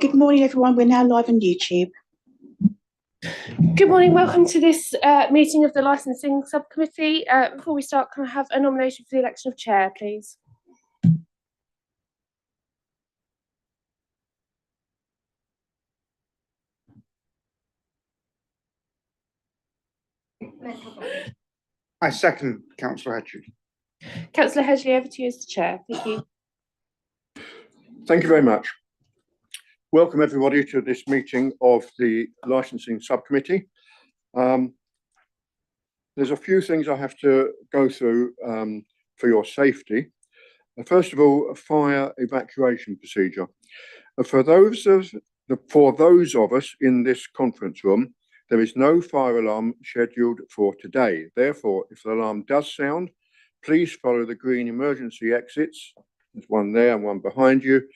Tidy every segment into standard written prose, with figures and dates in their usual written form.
Good morning, everyone. We're now live on YouTube. Good morning. Welcome to this meeting of the Licensing Subcommittee. Before we start, can I have a nomination for the election of chair, please? I second Councillor Hedgley. Councillor Hedgley, over to you as the chair. Thank you. Thank you very much. Welcome everybody to this meeting of the Licensing Subcommittee. There's a few things I have to go through for your safety. First of all, a fire evacuation procedure. For those of us in this conference room, there is no fire alarm scheduled for today. Therefore, if the alarm does sound, please follow the green emergency exits. There's one there and one behind you,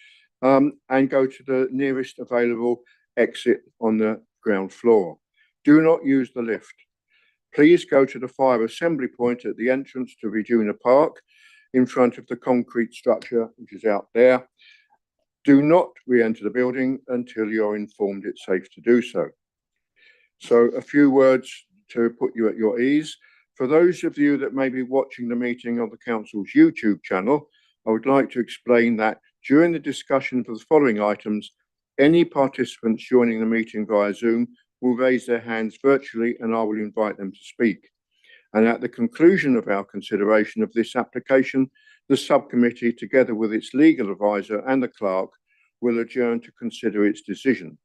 and go to the nearest available exit on the ground floor. Do not use the lift. Please go to the fire assembly point at the entrance to Regina Park in front of the concrete structure, which is out there. Do not re-enter the building until you're informed it's safe to do so. So a few words to put you at your ease. For those of you that may be watching the meeting on the Council's YouTube channel, I would like to explain that during the discussion for the following items, any participants joining the meeting via Zoom will raise their hands virtually and I will invite them to speak. And at the conclusion of our consideration of this application, the subcommittee, together with its legal advisor and the clerk, will adjourn to consider its decision.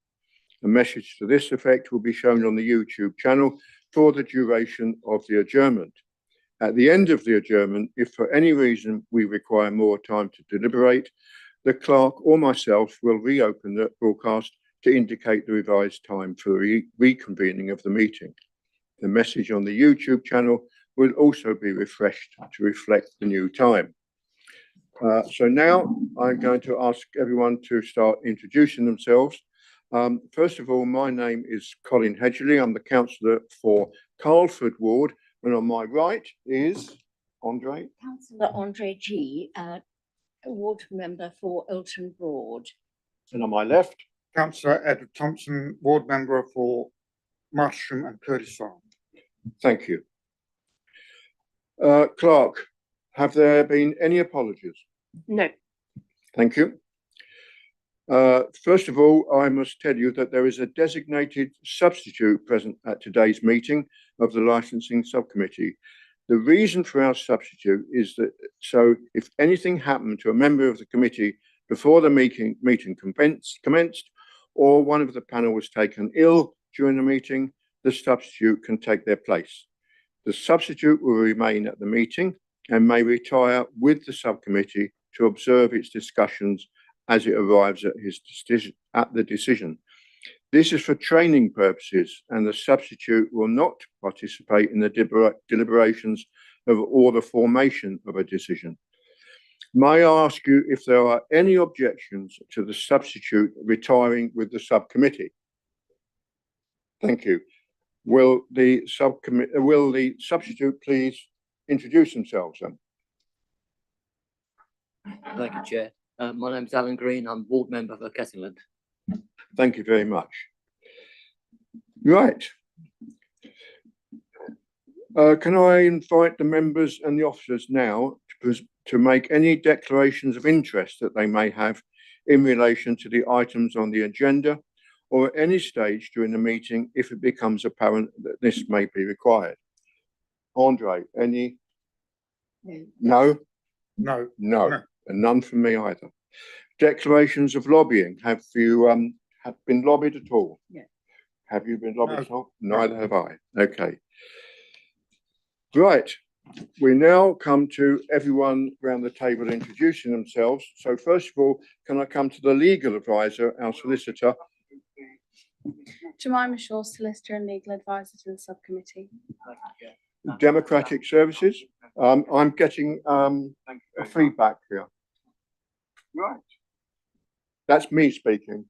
A message to this effect will be shown on the YouTube channel for the duration of the adjournment. At the end of the adjournment, if for any reason we require more time to deliberate, the clerk or myself will reopen the broadcast to indicate the revised time for reconvening of the meeting. The message on the YouTube channel will also be refreshed to reflect the new time. So now I'm going to ask everyone to start introducing themselves. First of all, my name is Colin Hedgley. I'm the councillor for Carlford Ward, and on my right is Andre. Councillor Andre G, ward member for Ilton Broad. And on my left, Councillor Edward Thompson, ward member for Marsham and Curtis Farm. Thank you. Clerk, have there been any apologies? No. Thank you. First of all, I must tell you that there is a designated substitute present at today's meeting of the Licensing Subcommittee. The reason for our substitute is that so if anything happened to a member of the committee before the meeting commenced, or one of the panel was taken ill during the meeting, the substitute can take their place. The substitute will remain at the meeting and may retire with the subcommittee to observe its discussions as it arrives at the decision. This is for training purposes, and the substitute will not participate in the deliberations or the formation of a decision. May I ask you if there are any objections to the substitute retiring with the subcommittee? Thank you. Will the substitute please introduce themselves then? Thank you, Chair. My name is Alan Green. I'm ward member for Kettingland. Thank you very much. Right. Can I invite the members and the officers now to make any declarations of interest that they may have in relation to the items on the agenda, or at any stage during the meeting if it becomes apparent that this may be required? Andre, any? No? No. No. And none from me either. Declarations of lobbying. Have you have been lobbied at all? Yeah. Have you been lobbied No. at all? Neither have I. Okay. Right. We now come to everyone around the table introducing themselves. So first of all, can I come to the legal advisor, our solicitor? Jemima Shaw, solicitor and legal advisor to the subcommittee. Democratic Services. I'm getting a feedback here. Right. That's me speaking.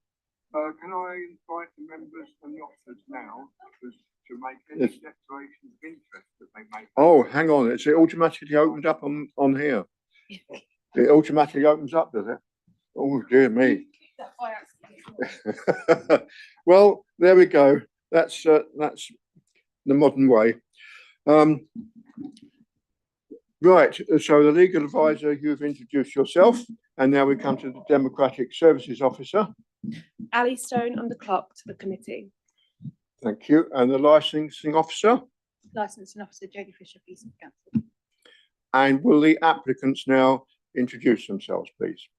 Can I invite the members and the officers now to make any declarations of interest that they make? Oh, hang on. Is it automatically opened up on here? It automatically opens up, does it? Oh, dear me. Well, there we go. That's the modern way. Right, so the legal advisor, you've introduced yourself, and now we come to the Democratic Services Officer. Ali Stone, I'm the clerk to the committee. Thank you. And the licensing officer. Licensing Officer Jodie Fisher, Peace and Council. And will the applicants now introduce themselves, please?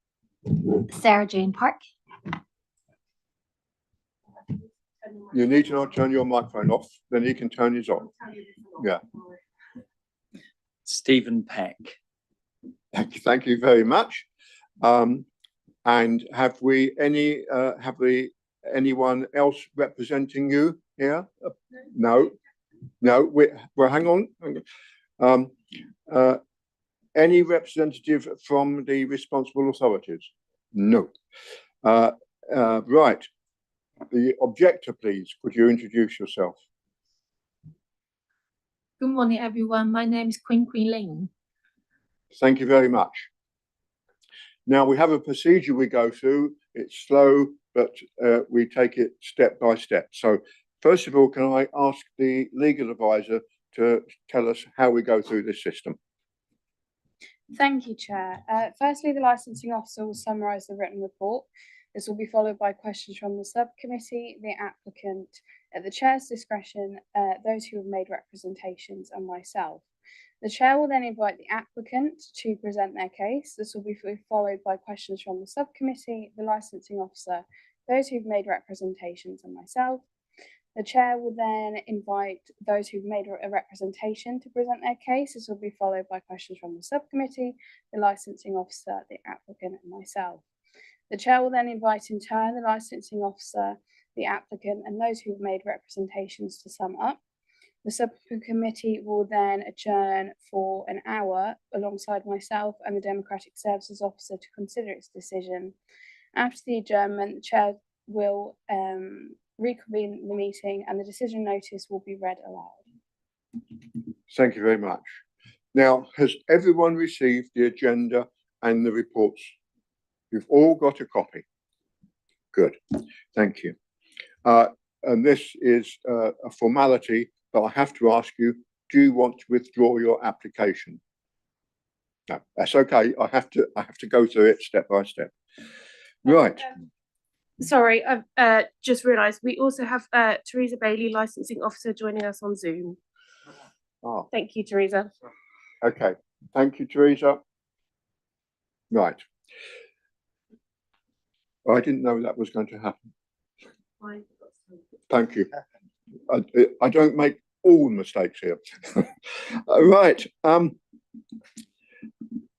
Sarah Jane Park. You need to not turn your microphone off, then he can turn his on. Yeah. Stephen Peck. Thank you very much. And have we anyone else representing you here? No, well, hang on. Any representative from the responsible authorities? No. Right. The objector, please, could you introduce yourself? Good morning, everyone. My name is Queen Ling. Thank you very much. Now, we have a procedure we go through. It's slow, but we take it step by step. So first of all, can I ask the legal advisor to tell us how we go through this system? Thank you, Chair. Firstly, the licensing officer will summarise the written report. This will be followed by questions from the subcommittee, the applicant, at the chair's discretion, those who have made representations, and myself. The chair will then invite the applicant to present their case. This will be followed by questions from the subcommittee, the licensing officer, those who've made representations, and myself. The chair will then invite those who've made a representation to present their case. This will be followed by questions from the subcommittee, the licensing officer, the applicant, and myself. The chair will then invite in turn the licensing officer, the applicant, and those who've made representations to sum up. The subcommittee will then adjourn for an hour alongside myself and the Democratic Services Officer to consider its decision. After the adjournment, the chair will reconvene the meeting and the decision notice will be read aloud. Thank you very much. Now, has everyone received the agenda and the reports? You've all got a copy. Good, thank you. And this is a formality, but I have to ask you, do you want to withdraw your application? No, that's okay. I have to go through it step by step. Right. Sorry, I've just realised we also have Teresa Bailey, licensing officer, joining us on Zoom. Oh. Thank you, Teresa. Okay, thank you, Teresa. Right. I didn't know that was going to happen. Thank you. I don't make all mistakes here. Right.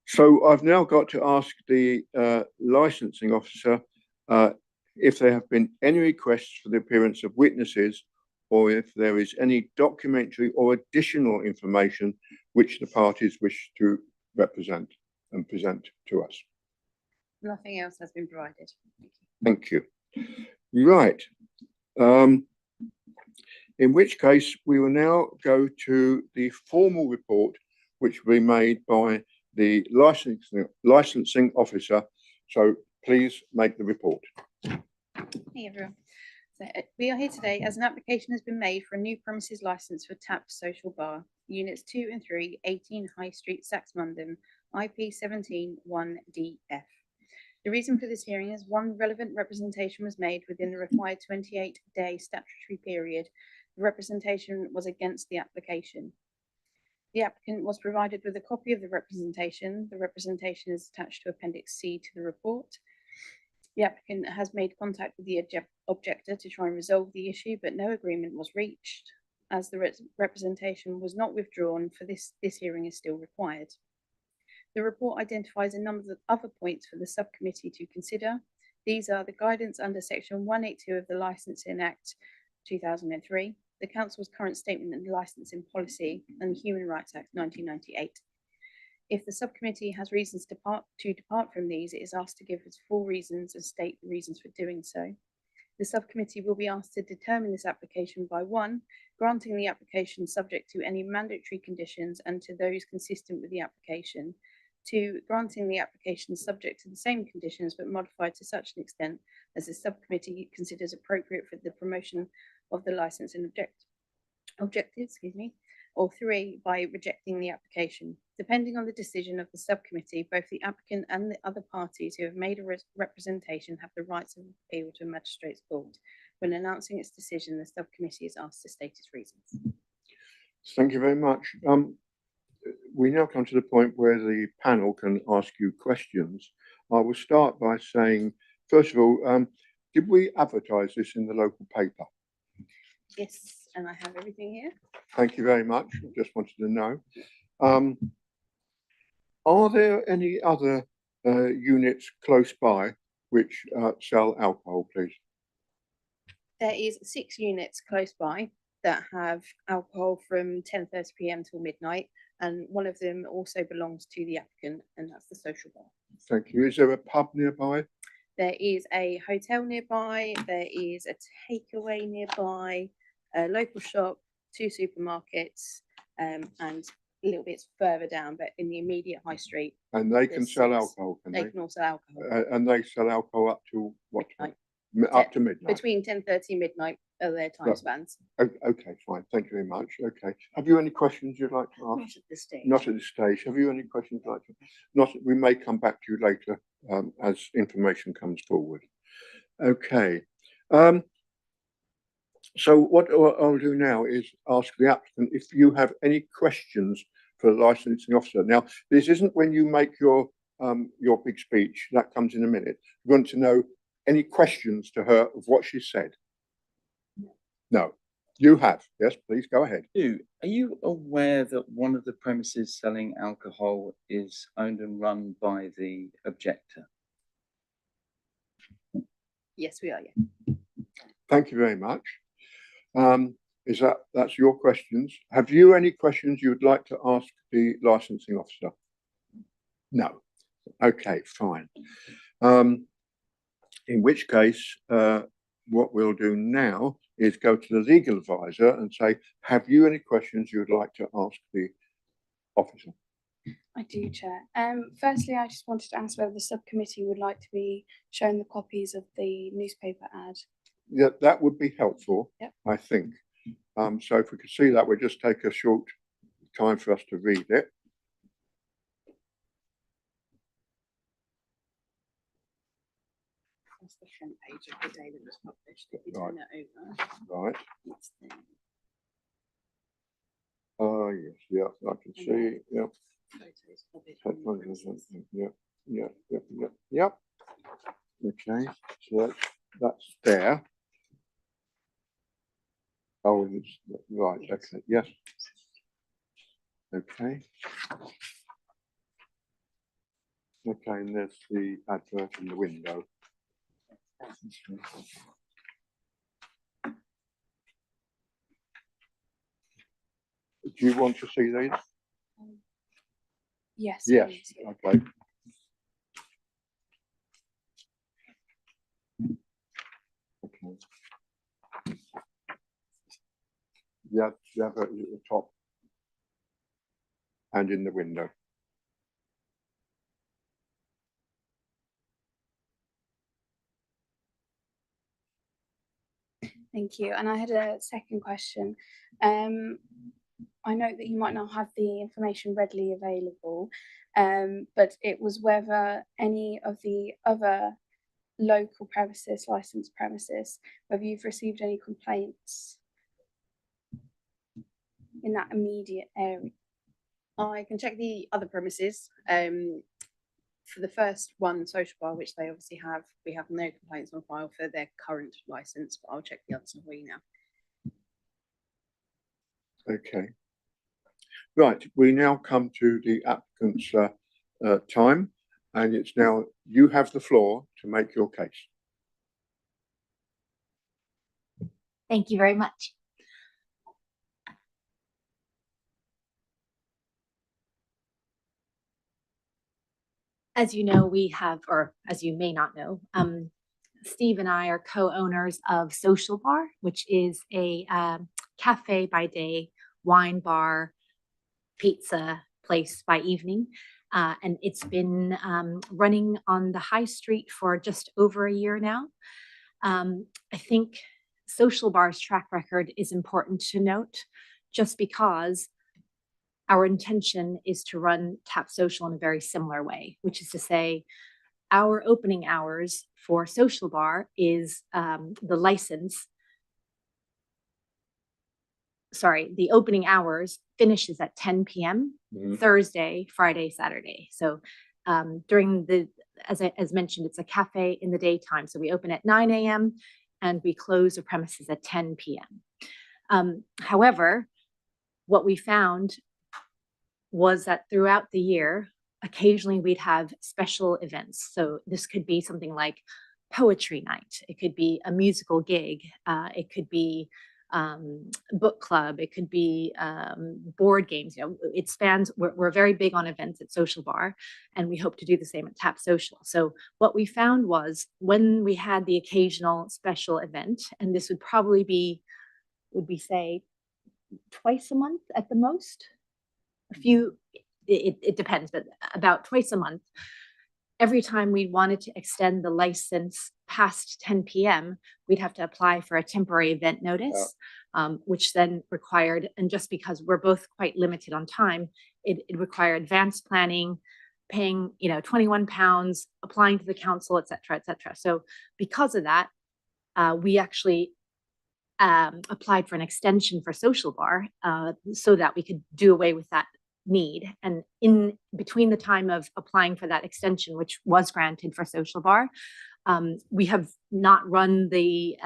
So I've now got to ask the licensing officer if there have been any requests for the appearance of witnesses or if there is any documentary or additional information which the parties wish to represent and present to us. Nothing else has been provided. Thank you. Right. In which case, we will now go to the formal report, which will be made by the licensing officer. So please make the report. Hey everyone. So we are here today as an application has been made for a new premises license for Tap Social Bar, Units 2 and 3, 18 High Street, Saxmundham, IP 17 1DF. The reason for this hearing is one relevant representation was made within the required 28-day statutory period. The representation was against the application. The applicant was provided with a copy of the representation. The representation is attached to Appendix C to the report. The applicant has made contact with the objector to try and resolve the issue, but no agreement was reached. As the representation was not withdrawn, for this hearing is still required. The report identifies a number of other points for the subcommittee to consider. These are the guidance under Section 182 of the Licensing Act 2003, the Council's current statement and licensing policy, and the Human Rights Act 1998. If the subcommittee has reasons to depart from these, it is asked to give its full reasons and state the reasons for doing so. The subcommittee will be asked to determine this application by 1, granting the application subject to any mandatory conditions and to those consistent with the application. 2, granting the application subject to the same conditions but modified to such an extent as the subcommittee considers appropriate for the promotion of the licence and objectives, or 3, by rejecting the application. Depending on the decision of the subcommittee, both the applicant and the other parties who have made a representation have the right to appeal to a magistrate's court. When announcing its decision, the subcommittee is asked to state its reasons. Thank you very much. We now come to the point where the panel can ask you questions. I will start by saying, first of all, did we advertise this in the local paper? Yes, and I have everything here. Thank you very much. I just wanted to know. Are there any other units close by which sell alcohol, please? There is 6 units close by that have alcohol from 10:30 p.m. till midnight, and one of them also belongs to the applicant, and that's the Social Bar. Thank you. Is there a pub nearby? There is a hotel nearby, there is a takeaway nearby, a local shop, 2 supermarkets, and a little bit further down, but in the immediate high street, And they can There's sell 6. alcohol, can they they? can also alcohol. And they sell alcohol up to what time? Midnight. Up to midnight. Between 10:30 and midnight are their time Right. spans. Okay, fine. Thank you very much. Okay. Have you any questions you'd like to ask? Not at this stage. Not at this stage. Have you any questions you'd like to? Not. We may come back to you later as information comes forward. Okay. So what I'll do now is ask the applicant if you have any questions for the licensing officer. Now, this isn't when you make your big speech. That comes in a minute. We want to know any questions to her of what she said. No, you have. Yes, please go ahead. Are you aware that one of the premises selling alcohol is owned and run by the objector? Yes, we are, yeah. Thank you very much. That's your questions? Have you any questions you would like to ask the licensing officer? No. Okay, fine. In which case, what we'll do now is go to the legal advisor and say, have you any questions you would like to ask the officer? I do, Chair. Firstly, I just wanted to ask whether the subcommittee would like to be shown the copies of the newspaper ad. Yeah, that would be helpful, Yep. I think. So if we could see that, we'll just take a short time for us to read it. That's the front page of the day that was published. If you Right. turn it over, Right. it's there. Oh, yes, yeah, I can see, yeah. Photos of it on the premises. Yep. Okay, so that's there. Oh, it's, right, Yes. okay, yes. Okay. Okay, and there's the advert in the window. Do you want to see these? Yes. Yes, please, yeah. okay. Okay. Yeah, the advert is at the top and in the window. Thank you. And I had a second question. I note that you might not have the information readily available, but it was whether any of the other local premises, licensed premises, whether you've received any complaints in that immediate area. I can check the other premises. For the first one, Social Bar, which they obviously have, we have no complaints on file for their current license, but I'll check the others for you now. Okay. Right, we now come to the applicant's time, and it's now, you have the floor to make your case. Thank you very much. As you know, we have, or as you may not know, Steve and I are co-owners of Social Bar, which is a cafe by day, wine bar, pizza place by evening. And it's been running on the high street for just over a year now. I think Social Bar's track record is important to note, just because our intention is to run Tap Social in a very similar way, which is to say, our opening hours for Social Bar is the license. Sorry, the opening hours finishes at 10 p.m. Thursday, Friday, Saturday. So during the, as mentioned, it's a cafe in the daytime. So we open at 9 a.m. and we close the premises at 10 p.m. However, what we found was that throughout the year, occasionally we'd have special events. So this could be something like poetry night. It could be a musical gig. It could be book club. It could be board games. You know, it spans. We're very big on events at Social Bar, and we hope to do the same at Tap Social. So what we found was when we had the occasional special event, and this would probably be, would we say, twice a month at the most? A few, it depends, but about twice a month. Every time we wanted to extend the license past 10 p.m., we'd have to apply for a temporary event notice, which then required, and just because we're both quite limited on time, it required advanced planning, paying, you know, £21, applying to the council, et cetera, et cetera. So because of that, we actually applied for an extension for Social Bar so that we could do away with that need. And in between the time of applying for that extension, which was granted for Social Bar, we have not run the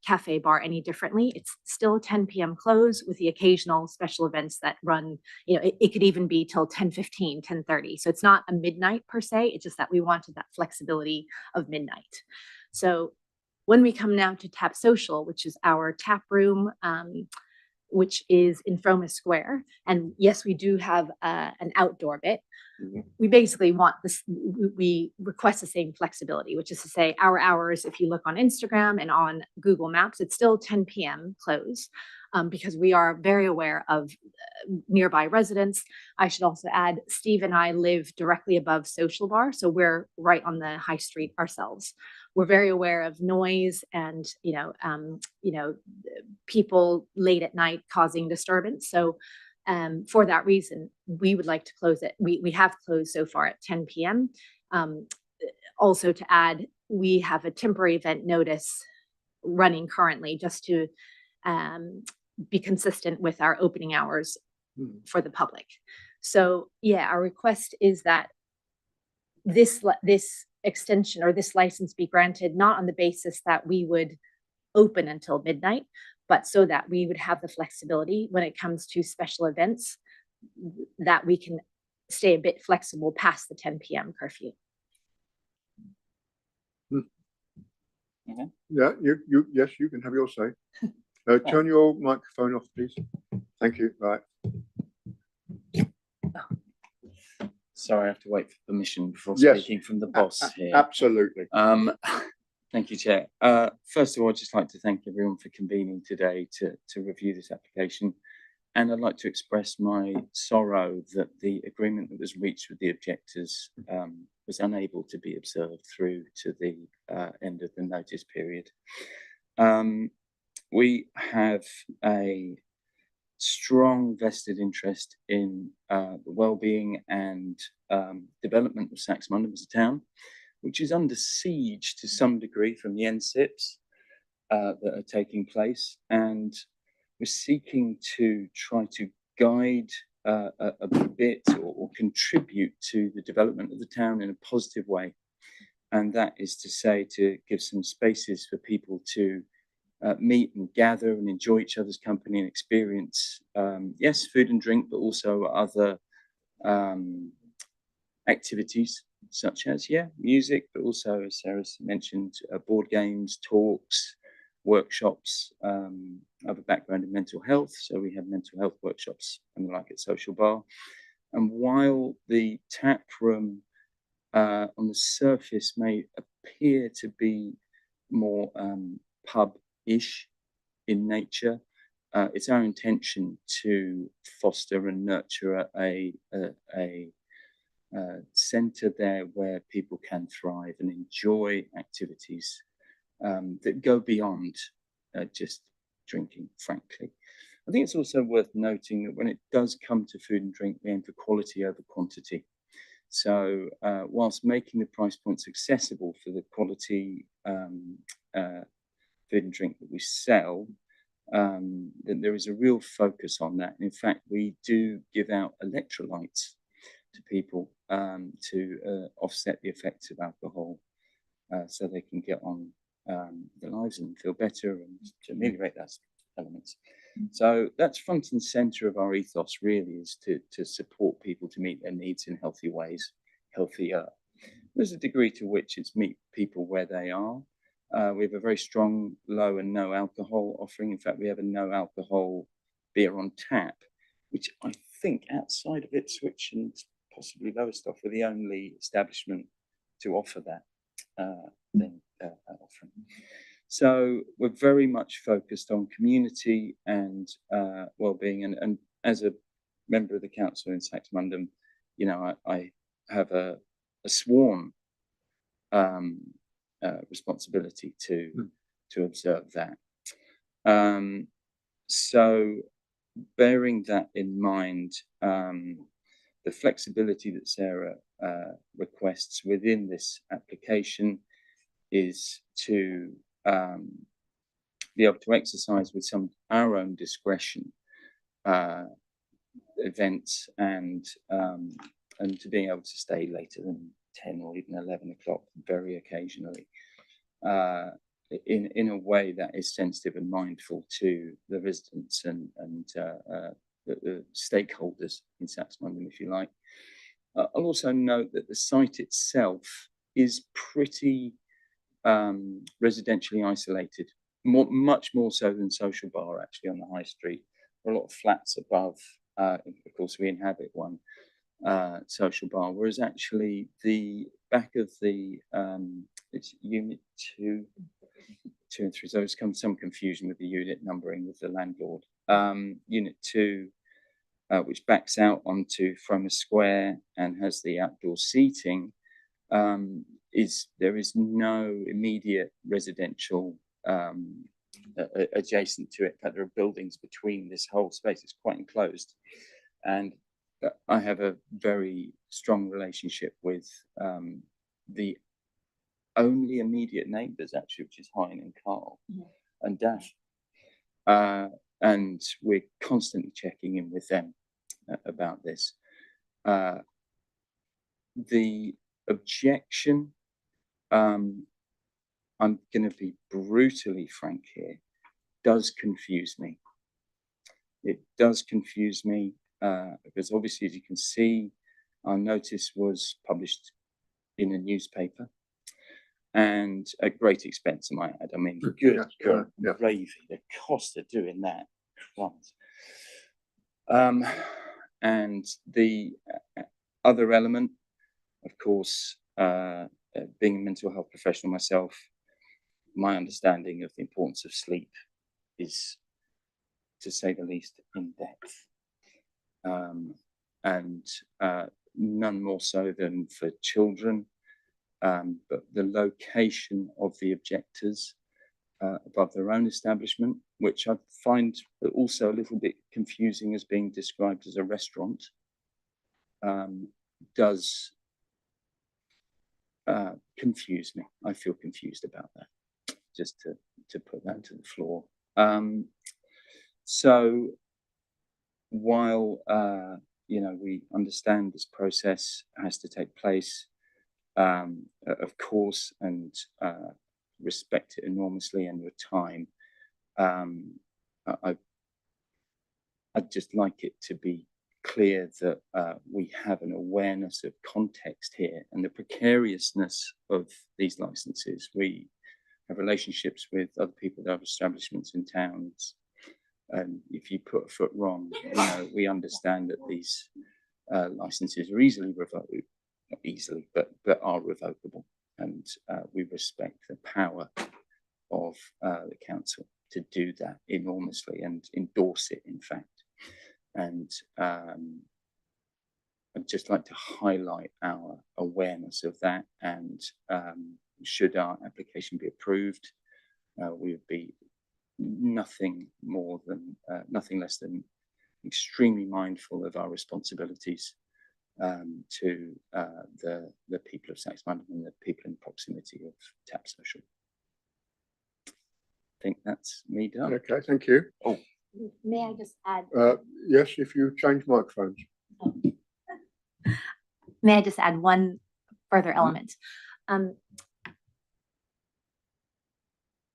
cafe bar any differently. It's still a 10 p.m. close with the occasional special events that run, you know, it could even be till 10:15, 10:30. So it's not a midnight per se. It's just that we wanted that flexibility of midnight. So when we come now to Tap Social, which is our tap room, which is in Froma Square, and yes, we do have an outdoor bit. We basically want this, we request the same flexibility, which is to say our hours, if you look on Instagram and on Google Maps, it's still 10 p.m. close, because we are very aware of nearby residents. I should also add, Steve and I live directly above Social Bar, so we're right on the high street ourselves. We're very aware of noise and, you know, people late at night causing disturbance. So for that reason, we would like to close it. We have closed so far at 10 p.m. Also to add, we have a temporary event notice running currently just to be consistent with our opening hours for the public. So yeah, our request is that this extension or this license be granted, not on the basis that we would open until midnight, but so that we would have the flexibility when it comes to special events, that we can stay a bit flexible past the 10 p.m. curfew. Yeah, yes, you can have your say. Turn your microphone off, please. Thank you. Right. Sorry, I have to wait for permission before Yes. speaking from the boss here. Absolutely. Thank you, Chair. First of all, I'd just like to thank everyone for convening today to review this application. And I'd like to express my sorrow that the agreement that was reached with the objectors was unable to be observed through to the end of the notice period. We have a strong vested interest in the well-being and development of Saxmundham as a town, which is under siege to some degree from the NSIPs that are taking place. And we're seeking to try to guide a bit or contribute to the development of the town in a positive way. And that is to say, to give some spaces for people to meet and gather and enjoy each other's company and experience, yes, food and drink, but also other activities such as, music, but also, as Sarah mentioned, board games, talks, workshops. I have a background in mental health, so we have mental health workshops and the like at Social Bar. And while the tap room on the surface may appear to be more pub-ish in nature, it's our intention to foster and nurture a centre there where people can thrive and enjoy activities that go beyond just drinking, frankly. I think it's also worth noting that when it does come to food and drink, we aim for quality over quantity. So whilst making the price points accessible for the quality food and drink that we sell, then there is a real focus on that. In fact, we do give out electrolytes to people to offset the effects of alcohol, so they can get on their lives and feel better and to ameliorate those elements. So that's front and center of our ethos, really, is to support people to meet their needs in healthy ways, healthier. There's a degree to which it's meet people where they are. We have a very strong low and no alcohol offering. In fact, we have a no alcohol beer on tap, which I think outside of Ipswich and possibly Lowestoft, we're the only establishment to offer that offering. So we're very much focused on community and well-being. And as a member of the council in Saxmundham, you know, I have a sworn responsibility to observe that. So bearing that in mind, the flexibility that Sarah requests within this application is to be able to exercise with our own discretion events and to being able to stay later than 10 or even 11 o'clock very occasionally in a way that is sensitive and mindful to the residents and the stakeholders in Saxmundham, if you like. I'll also note that the site itself is pretty residentially isolated, much more so than Social Bar, actually, on the high street. There are a lot of flats above. Of course, we inhabit one, Social Bar, whereas actually the back of the it's unit 2 and 3. So there's some confusion with the unit numbering with the landlord. Unit 2, which backs out onto Froma Square and has the outdoor seating, there is no immediate residential adjacent to it. In fact, there are buildings between this whole space. It's quite enclosed, and I have a very strong relationship with the only immediate neighbours, actually, which is Hein and Carl and Dash, and we're constantly checking in with them about this. The objection, I'm going to be brutally frank here, does confuse me. It does confuse me because obviously, as you can see, our notice was published in a newspaper and at great expense, I might add. I mean, good gravy, the cost of doing that. And the other element, of course, being a mental health professional myself, my understanding of the importance of sleep is, to say the least, in depth. And none more so than for children, but the location of the objectors above their own establishment, which I find also a little bit confusing as being described as a restaurant, does confuse me. I feel confused about that, just to put that to the floor. So while you know, we understand this process has to take place, of course, and respect it enormously and your time, I'd just like it to be clear that we have an awareness of context here and the precariousness of these licenses. We have relationships with other people that have establishments in towns, and if you put a foot wrong, you know, we understand that these licenses are easily revoked, not easily, but are revocable, and we respect the power of the council to do that enormously and endorse it, in fact. And I'd just like to highlight our awareness of that, and should our application be approved, we would be nothing less than extremely mindful of our responsibilities to the people of Saxmundham and the people in proximity of TAP Social. I think that's me done. Okay, thank you. Oh, May I just add? Yes, if you change microphones. May I just add one further element?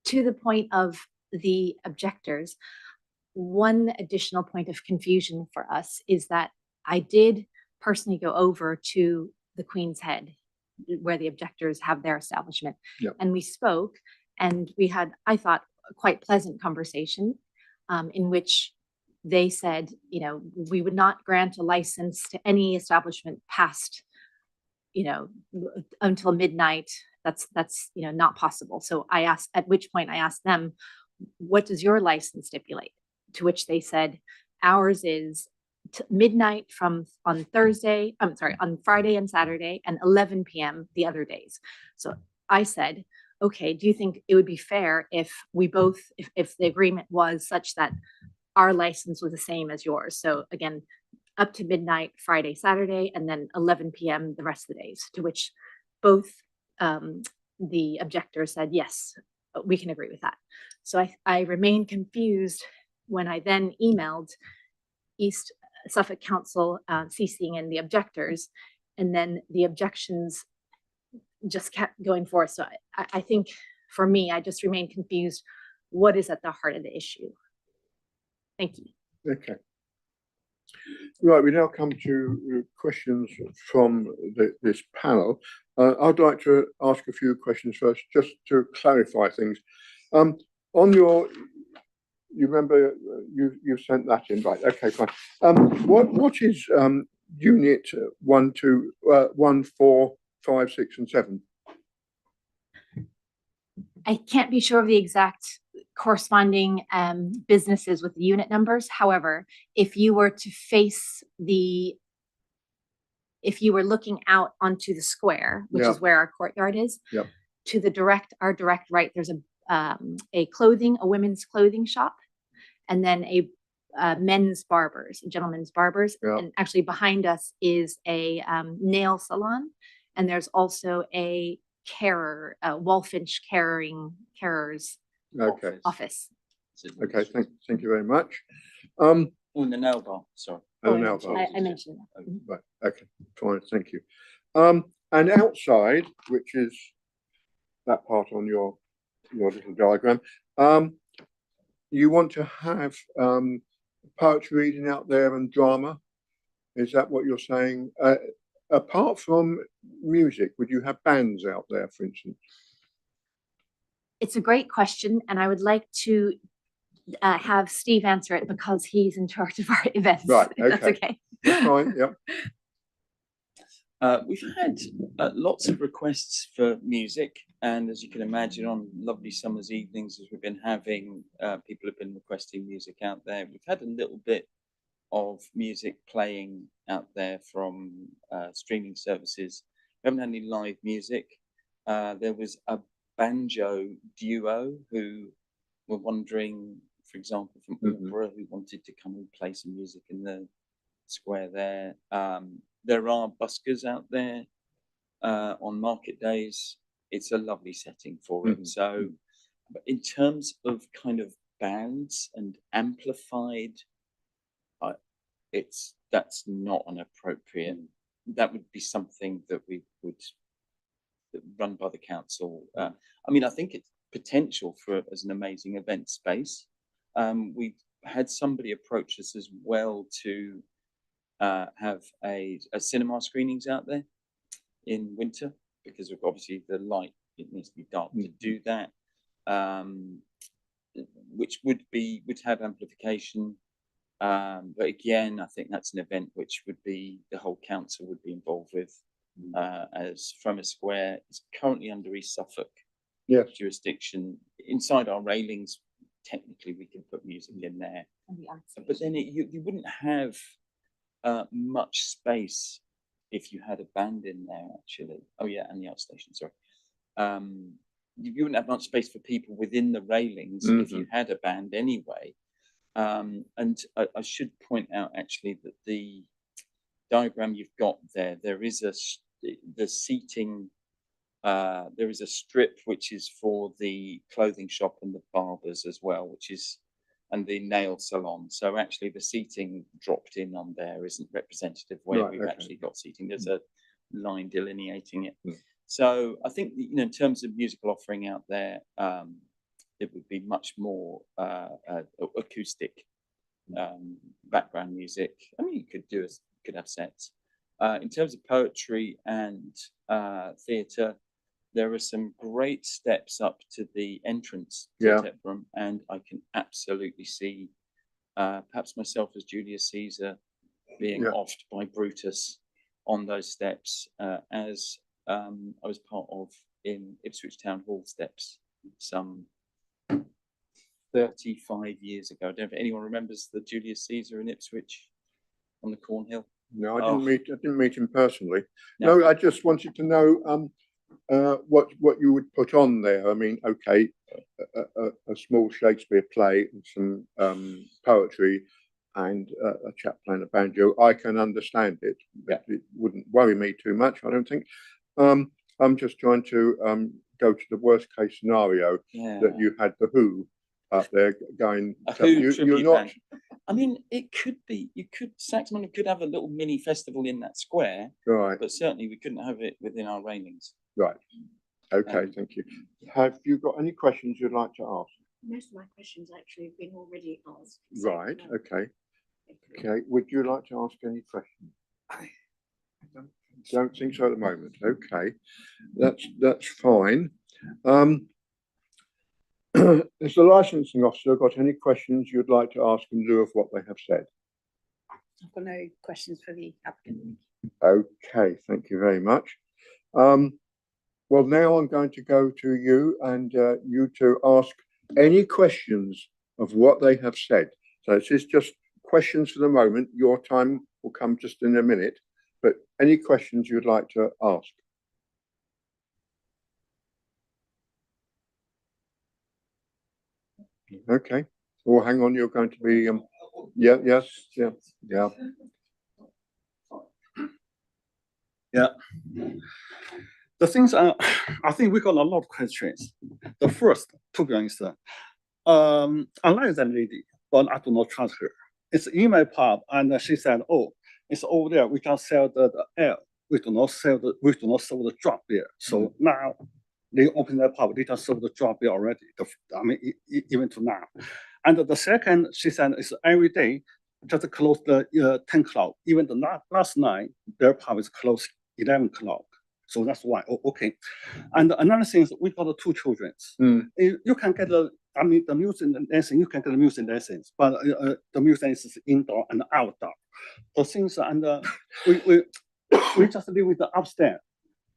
To the point of the objectors, one additional point of confusion for us is that I did personally go over to the Queen's Head, where the objectors have their establishment. Yep. And we spoke, and we had, I thought, a quite pleasant conversation in which they said, you know, we would not grant a license to any establishment past, you know, until midnight. That's you know, not possible. So I asked, at which point I asked them, what does your license stipulate? To which they said, ours is midnight on Friday and Saturday, and 11 p.m. the other days. So I said, okay, do you think it would be fair if we both, if the agreement was such that our license was the same as yours? So again, up to midnight, Friday, Saturday, and then 11 p.m. the rest of the days, to which both the objectors said, yes, we can agree with that. So I remained confused when I then emailed East Suffolk Council, CCing in the objectors, and then the objections just kept going forth. So I think for me, I just remain confused. What is at the heart of the issue? Thank you. Okay. Right, we now come to questions from this panel. I'd like to ask a few questions first, just to clarify things. On your, you remember you sent that in, right? Okay, fine. What is unit 1, 2, 1, 4, 5, 6, and 7? I can't be sure of the exact corresponding businesses with the unit numbers. However, if you were to face if you were looking out onto the square, which is where our courtyard is, to our direct right, there's a women's clothing shop, and then a gentlemen's barbers. And actually behind us is a nail salon. And there's also a carer, Walfinch carers office. Okay, thank you very much. Oh, the nail bar, sorry. Oh, nail bar. I mentioned that. Right, okay, fine, thank you. And outside, which is that part on your little diagram, you want to have poetry reading out there and drama? Is that what you're saying? Apart from music, would you have bands out there, for instance? It's a great question, and I would like to have Steve answer it because he's in charge of our events. Right, okay. That's okay. That's fine, yep. We've had lots of requests for music, and as you can imagine, on lovely summer's evenings, as we've been having, people have been requesting music out there. We've had a little bit of music playing out there from streaming services. We haven't had any live music. There was a banjo duo who were wondering, for example, from Aldborough, who wanted to come and play some music in the square there. There are buskers out there on market days. It's a lovely setting for it. So in terms of kind of bands and amplified, that's not an appropriate, that would be something that we would run by the council. I mean, I think it's potential as an amazing event space. We've had somebody approach us as well to have a cinema screenings out there in winter, because of obviously the light, it needs to be dark to do that, which would have amplification. But again, I think that's an event which would be, the whole council would be involved with, as Frommer Square is currently under East Suffolk jurisdiction. Inside our railings, technically we can put music in there, but then you wouldn't have much space if you had a band in there, actually. Oh yeah, and the outstation, sorry. you wouldn't have much space for people within the railings if you had a band anyway. And I should point out actually that the diagram you've got there, there is the seating. There is a strip which is for the clothing shop and the barbers as well, and the nail salon. So actually the seating dropped in on there isn't representative where we've actually got seating. There's a line delineating it. So I think, in terms of musical offering out there, it would be much more acoustic background music. I mean, you could have sets. In terms of poetry and theatre, there are some great steps up to the entrance to Tetbury, and I can absolutely see perhaps myself as Julius Caesar being offed by Brutus on those steps, as I was part of in Ipswich Town Hall steps some 35 years ago. I don't know if anyone remembers the Julius Caesar in Ipswich on the Cornhill. No, I didn't meet him personally. No, I just wanted to know what you would put on there. I mean, okay, a small Shakespeare play and some poetry and a chap playing a banjo. I can understand it. It wouldn't worry me too much, I don't think. I'm just trying to go to the worst case scenario that you had the Who up there going. You're not. I mean, it could be. Saxon could have a little mini festival in that square, right? But certainly we couldn't have it within our railings. Right. Okay. Thank you. Have you got any questions you'd like to ask? Most of my questions actually have been already asked. Right. Okay. Okay. Would you like to ask any questions? I don't think so at the moment. Okay. That's fine. Has the licensing officer got any questions you'd like to ask in lieu of what they have said? I've got no questions for the applicant. Okay, thank you very much. Well, now I'm going to go to you and you to ask any questions of what they have said. So this is just questions for the moment. Your time will come just in a minute, but any questions you'd like to ask? Okay. Well, hang on. You're going to be. Yeah. The things I think we got a lot of questions. The first, to be honest, I like that lady, but I do not trust her. It's in my pub, and she said, "Oh, it's over there. We can sell the ale. We do not sell the drop beer." So now they open the pub. They just serve the drop beer already. Even to now. And the second, she said, is every day just close the 10 o'clock. Even the last night, their pub is closed 11 o'clock. So that's why. Okay. And another thing is we got the 2 children. You can get the music lesson. You can get the music lessons, but the music is indoor and outdoor. The things and we just live with the upstairs.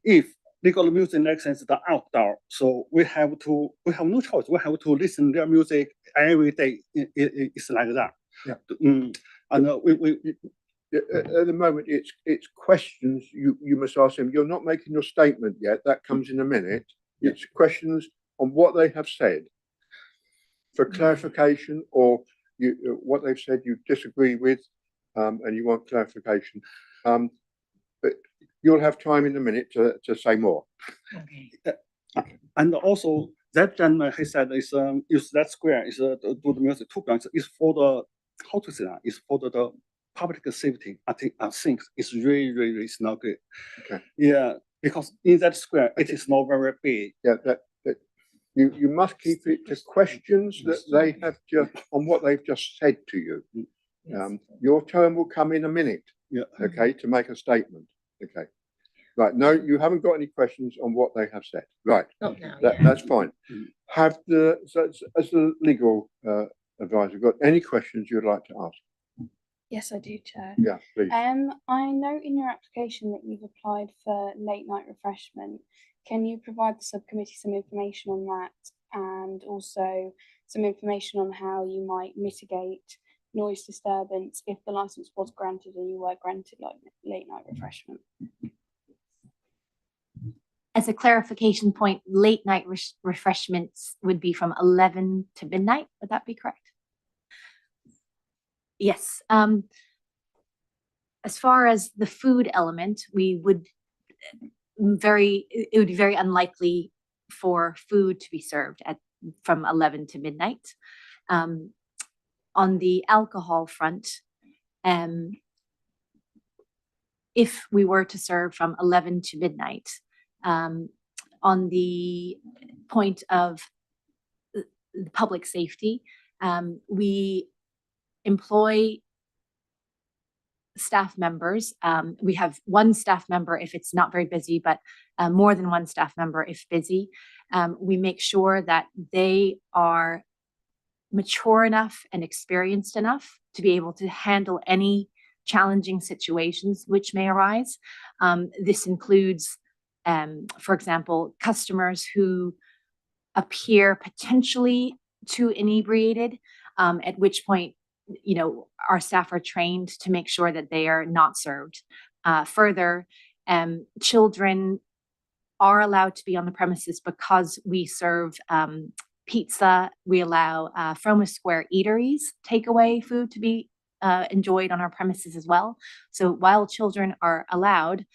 If they got the music lessons the outdoor, so we have no choice. We have to listen to their music every day. It's like that. Yeah. And we at the moment, it's questions you must ask them. You're not making your statement yet. That comes in a minute. It's questions on what they have said for clarification, or what they've said you disagree with, and you want clarification. But you'll have time in a minute to say more. Okay. And also that gentleman, he said, is that square is do the music 2 points is for the how to say that is for the public safety. I think it's really it's not good. Okay. Yeah, because in that square it is not very big. Yeah, that you must keep it to questions that they have just on what they've just said to you. Your turn will come in a minute. Yeah. Okay, to make a statement. Okay. Right. No, you haven't got any questions on what they have said. Right. Not now. That's fine. Have as the legal advisor got any questions you'd like to ask? Yes, I do, Chair. Yeah, please. I note in your application that you've applied for late night refreshment. Can you provide the subcommittee some information on that, and also some information on how you might mitigate noise disturbance if the license was granted and you were granted like late night refreshment? As a clarification point, late night refreshments would be from 11 to midnight. Would that be correct? Yes. As far as the food element, it would be very unlikely for food to be served from 11 to midnight. On the alcohol front, if we were to serve from 11 to midnight, on the point of the public safety, we employ staff members. We have one staff member if it's not very busy, but more than one staff member if busy. We make sure that they are mature enough and experienced enough to be able to handle any challenging situations which may arise. This includes, for example, customers who appear potentially too inebriated, at which point, our staff are trained to make sure that they are not served. Further, children are allowed to be on the premises because we serve pizza. We allow Froma Square eateries takeaway food to be enjoyed on our premises as well. So while children are allowed,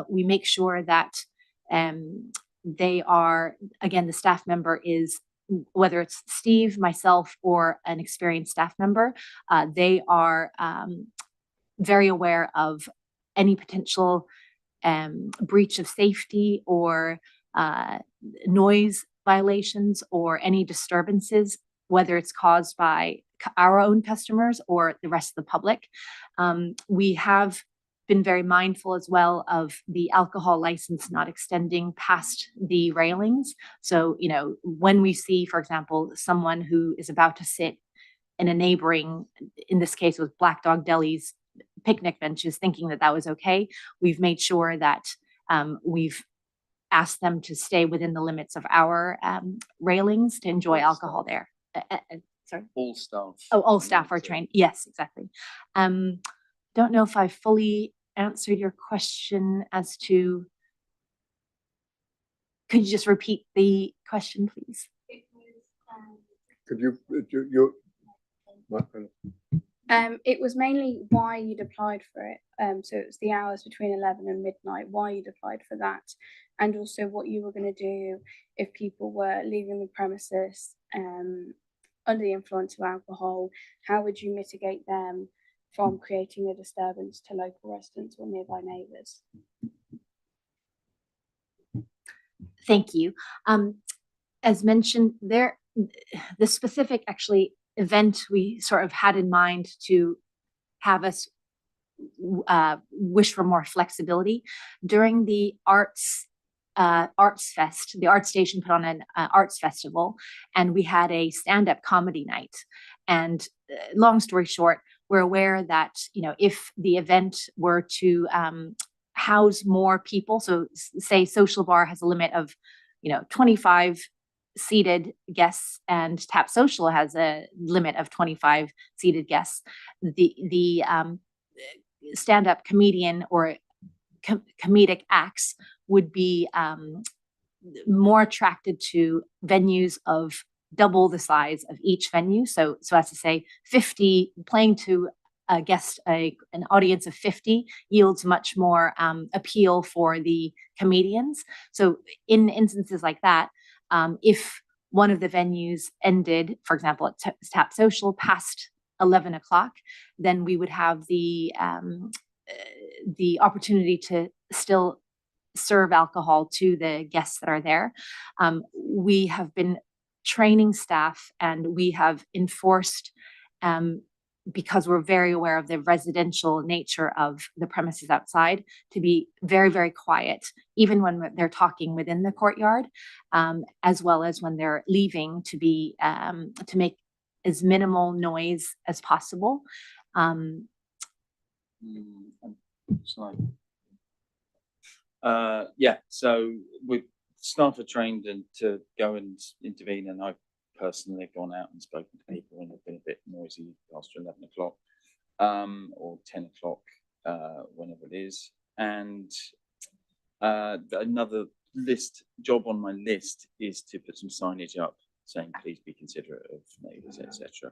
we make sure that they are, again, the staff member is, whether it's Steve, myself, or an experienced staff member, they are very aware of any potential breach of safety or noise violations or any disturbances, whether it's caused by our own customers or the rest of the public. We have been very mindful as well of the alcohol license not extending past the railings. So, when we see, for example, someone who is about to sit in a neighboring, in this case was Black Dog Deli's picnic benches, thinking that that was okay, we've made sure that we've asked them to stay within the limits of our railings to enjoy alcohol there. Sorry? All staff. Oh, all staff are trained. Yes, exactly. Don't know if I fully answered your question as to, could you just repeat the question, please? Could you, It was mainly why you'd applied for it. So it was the hours between 11 and midnight, why you'd applied for that, and also what you were going to do if people were leaving the premises under the influence of alcohol. How would you mitigate them from creating a disturbance to local residents or nearby neighbours? Thank you. As mentioned, the specific event we sort of had in mind to have us wish for more flexibility during the Arts Fest. The Art Station put on an arts festival, and we had a stand-up comedy night. And long story short, we're aware that if the event were to house more people, so say Social Bar has a limit of 25 seated guests and Tap Social has a limit of 25 seated guests, the stand-up comedian or comedic acts would be more attracted to venues of double the size of each venue. So as to say, 50 playing to a guest, an audience of 50 yields much more appeal for the comedians. So in instances like that, if one of the venues ended, for example, at Tap Social past 11 o'clock, then we would have the opportunity to still serve alcohol to the guests that are there. We have been training staff, and we have enforced, because we're very aware of the residential nature of the premises outside, to be very, very quiet, even when they're talking within the courtyard, as well as when they're leaving, to make as minimal noise as possible. So staff are trained to go and intervene, and I've personally gone out and spoken to people when they've been a bit noisy after 11 o'clock or 10 o'clock, whenever it is. And another job on my list is to put some signage up saying, please be considerate of neighbours, etc.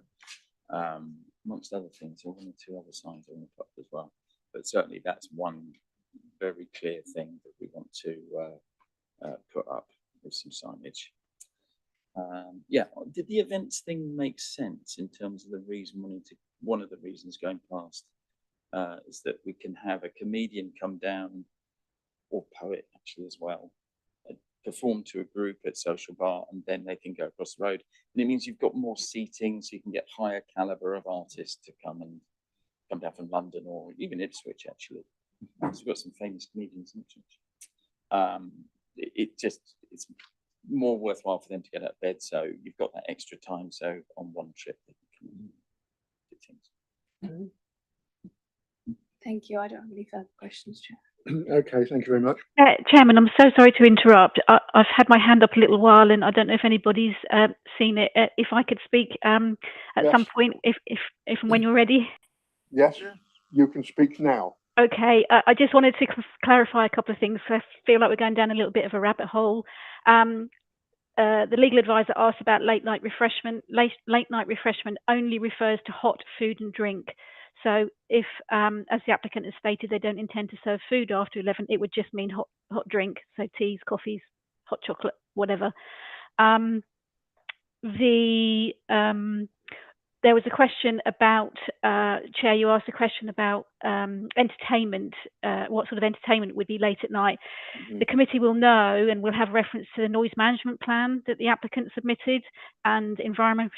Amongst other things, there are 1 or 2 other signs I want to put up as well. But certainly that's one very clear thing that we want to put up with some signage. Yeah, did the events thing make sense in terms of the reason one of the reasons going past is that we can have a comedian come down, or poet actually as well, perform to a group at Social Bar, and then they can go across the road. And it means you've got more seating, so you can get higher caliber of artists to come down from London or even Ipswich actually. So we've got some famous comedians in Ipswich. It's more worthwhile for them to get out of bed, so you've got that extra time. So on one trip, they can come and do things. Thank you. I don't have any further questions, Chair. Okay, thank you very much. Chairman, I'm so sorry to interrupt. I've had my hand up a little while, and I don't know if anybody's seen it. If I could speak at some point, if and when you're ready. Yes, you can speak now. Okay, I just wanted to clarify a couple of things. I feel like we're going down a little bit of a rabbit hole. The legal advisor asked about late night refreshment. Late night refreshment only refers to hot food and drink. So if, as the applicant has stated, they don't intend to serve food after 11, it would just mean hot drink, so teas, coffees, hot chocolate, whatever. There was a question about, Chair, you asked a question about entertainment, what sort of entertainment would be late at night. The committee will know and will have reference to the noise management plan that the applicant submitted, and Environmental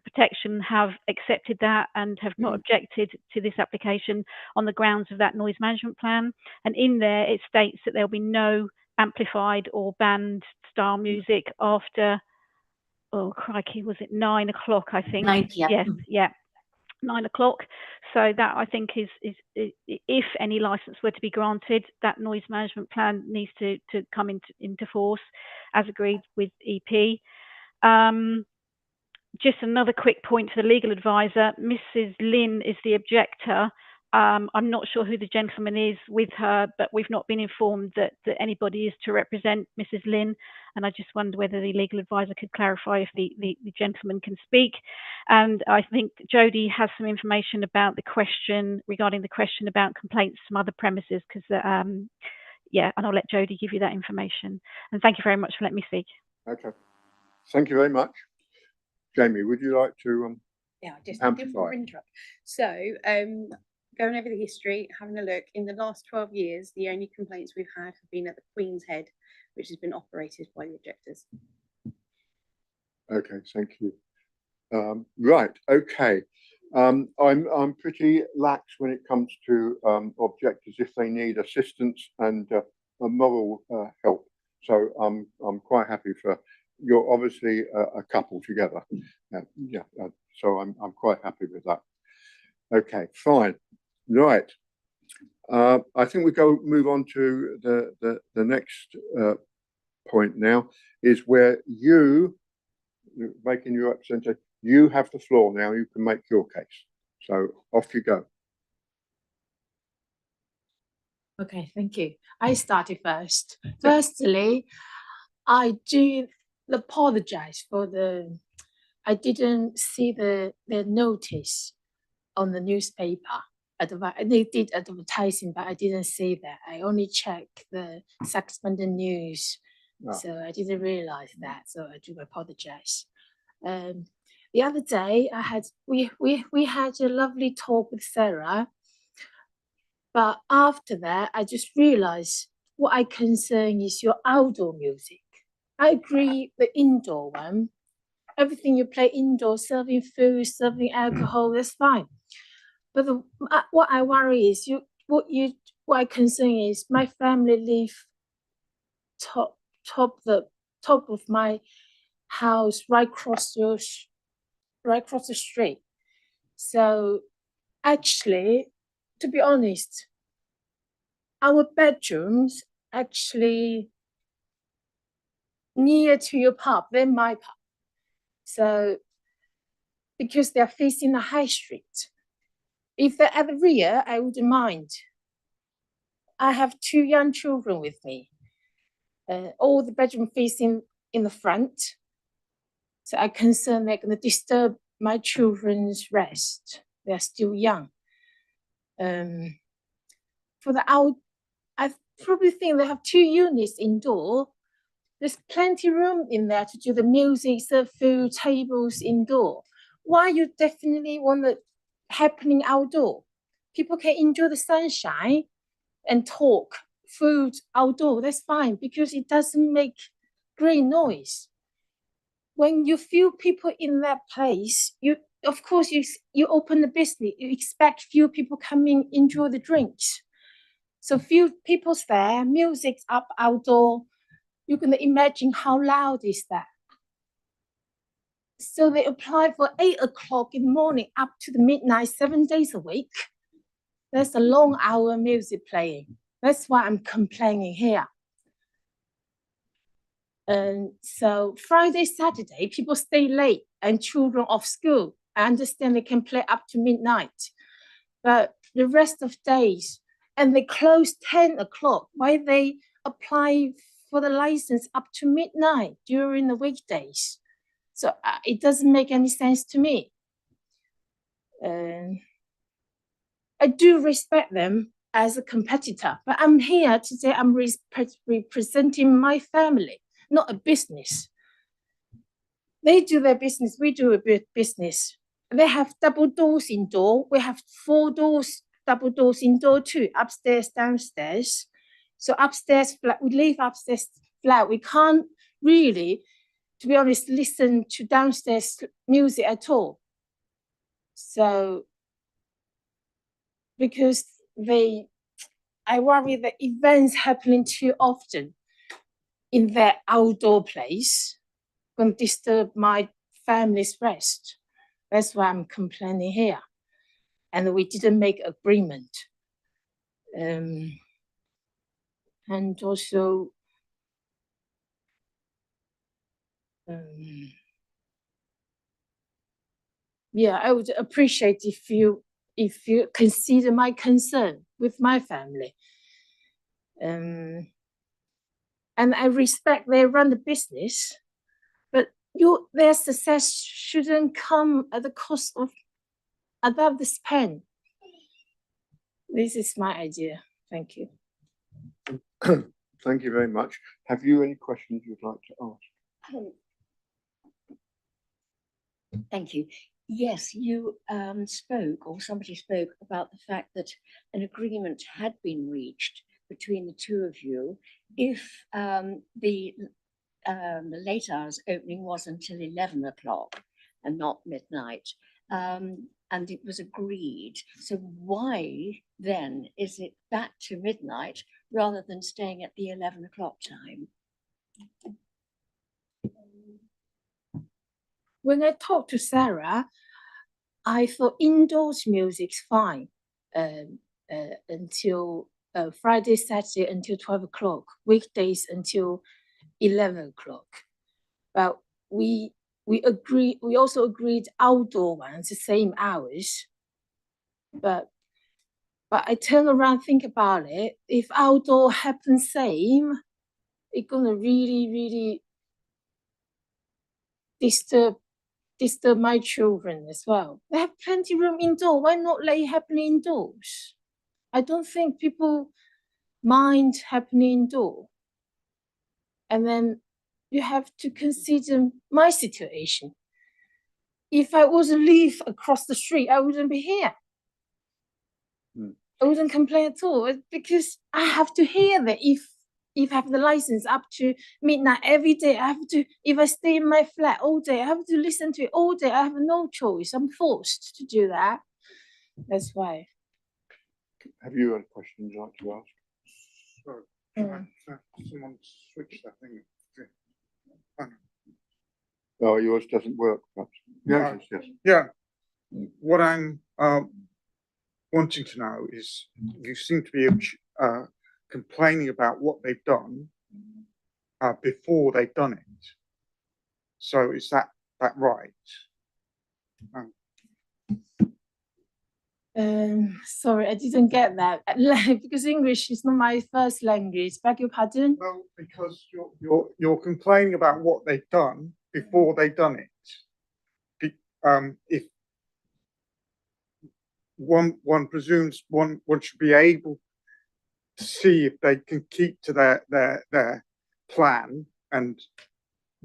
Protection have accepted that and have not objected to this application on the grounds of that noise management plan. And in there, it states that there'll be no amplified or band style music after, oh crikey, was it 9 o'clock, I think? 9 p.m. Yes, yeah, 9 o'clock. So that, I think, is if any license were to be granted, that noise management plan needs to come into force as agreed with EP. Just another quick point to the legal advisor. Mrs. Lynn is the objector. I'm not sure who the gentleman is with her, but we've not been informed that anybody is to represent Mrs. Lynn. And I just wonder whether the legal advisor could clarify if the gentleman can speak. And I think Jodie has some information about the question, regarding the question about complaints from other premises, because, yeah, and I'll let Jodie give you that information. And thank you very much for letting me speak. Okay, thank you very much. Jamie, would you like to Yeah, I didn't amplify? want to interrupt. So, going over the history, having a look, in the last 12 years, the only complaints we've had have been at the Queen's Head, which has been operated by the objectors. Okay, thank you. Right, okay. I'm pretty lax when it comes to objectors if they need assistance and moral help. So I'm quite happy for, you're obviously a couple together. So I'm quite happy with that. Okay, fine. Right. I think we move on to the next point now, is where you, making your representative, you have the floor now. You can make your case. So off you go. Okay, thank you. I started first. Firstly, I do apologize for I didn't see the notice on the newspaper. They did advertising, but I didn't see that. I only checked the Saxmundham News, so I didn't realize that. So I do apologize. The other day, we had a lovely talk with Sarah, but after that, I just realized what I concern is your outdoor music. I agree the indoor one. Everything you play indoor, serving food, serving alcohol, that's fine. But what I worry is what I concern is my family live top of my house right across the street. So actually, to be honest, our bedrooms actually near to your pub than my pub. So because they're facing the high street. If they're at the rear, I wouldn't mind. I have 2 young children with me. all the bedroom facing in the front. So I'm concerned they're going to disturb my children's rest. They're still young. For the out, I probably think they have 2 units indoor. There's plenty room in there to do the music, serve food, tables indoor. Why you definitely want it happening outdoor? People can enjoy the sunshine and talk, food outdoor, that's fine, because it doesn't make great noise. When you feel people in that place, of course you open the business, you expect few people coming enjoy the drinks. So few people's there, music's up outdoor, you can imagine how loud is that. So they apply for 8 o'clock in the morning up to the midnight, 7 days a week. That's a long hour music playing. That's why I'm complaining here. And so Friday, Saturday, people stay late and children off school. I understand they can play up to midnight, but the rest of days, and they close 10 o'clock. Why they apply for the license up to midnight during the weekdays? So it doesn't make any sense to me. I do respect them as a competitor, but I'm here today, I'm representing my family, not a business. They do their business, we do a business. They have double doors indoor. We have 4 doors, double doors indoor too, upstairs, downstairs. So upstairs flat, we leave upstairs flat. We can't really, to be honest, listen to downstairs music at all. So, because I worry that events happening too often in that outdoor place going to disturb my family's rest. That's why I'm complaining here. And we didn't make agreement. And also, yeah, I would appreciate if you consider my concern with my family. And I respect they run the business, but their success shouldn't come at the cost of above the span. This is my idea. Thank you. Thank you very much. Have you any questions you'd like to ask? Thank you. Yes, you spoke, or somebody spoke, about the fact that an agreement had been reached between the 2 of you if the late hours opening was until 11 o'clock and not midnight. And it was agreed. So why then is it back to midnight rather than staying at the 11 o'clock time? When I talked to Sarah, I thought indoors music's fine until Friday, Saturday until 12 o'clock, weekdays until 11 o'clock. But we also agreed outdoor ones, the same hours. But I turn around, think about it. If outdoor happens same, it's gonna really disturb my children as well. They have plenty room indoor. Why not let it happen indoors? I don't think people mind happening indoor. And then you have to consider my situation. If I was to live across the street, I wouldn't be here. I wouldn't complain at all, because I have to hear that if I have the license up to midnight every day, I have to, if I stay in my flat all day, I have to listen to it all day. I have no choice. I'm forced to do that. That's why. Have you a question you'd like to ask? Sorry, someone switched that thing. Oh, yours doesn't work, perhaps. Yes, yes. Yeah. What I'm wanting to know is, you seem to be complaining about what they've done before they've done it. So is that right? Sorry, I didn't get that. Because English is not my first language. Beg your pardon? No, because you're complaining about what they've done before they've done it. If one presumes one should be able to see if they can keep to their plan and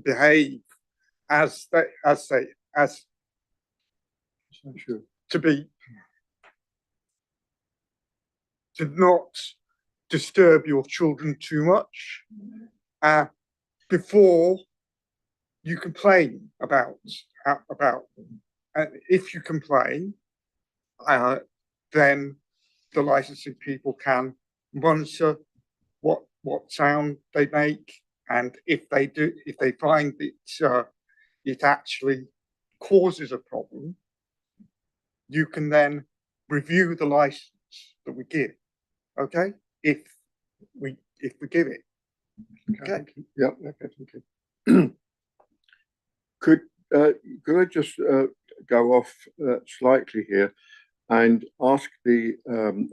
behave as to not disturb your children too much before you complain about them. And if you complain, then the licensing people can monitor what sound they make, and if they find that it actually causes a problem, you can then review the license that we give. Okay, if we give it. Okay. Yeah. Okay. Thank you. Could I just go off slightly here and ask the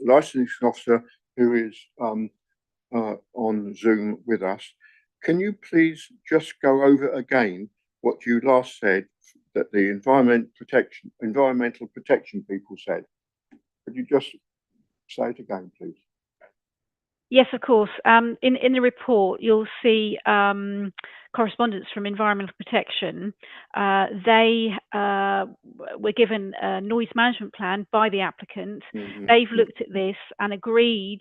licensing officer who is on Zoom with us, can you please just go over again what you last said that the environmental protection people said? Could you just say it again, please? Yes, of course. In the report, you'll see correspondence from Environmental Protection. They were given a noise management plan by the applicant. They've looked at this and agreed,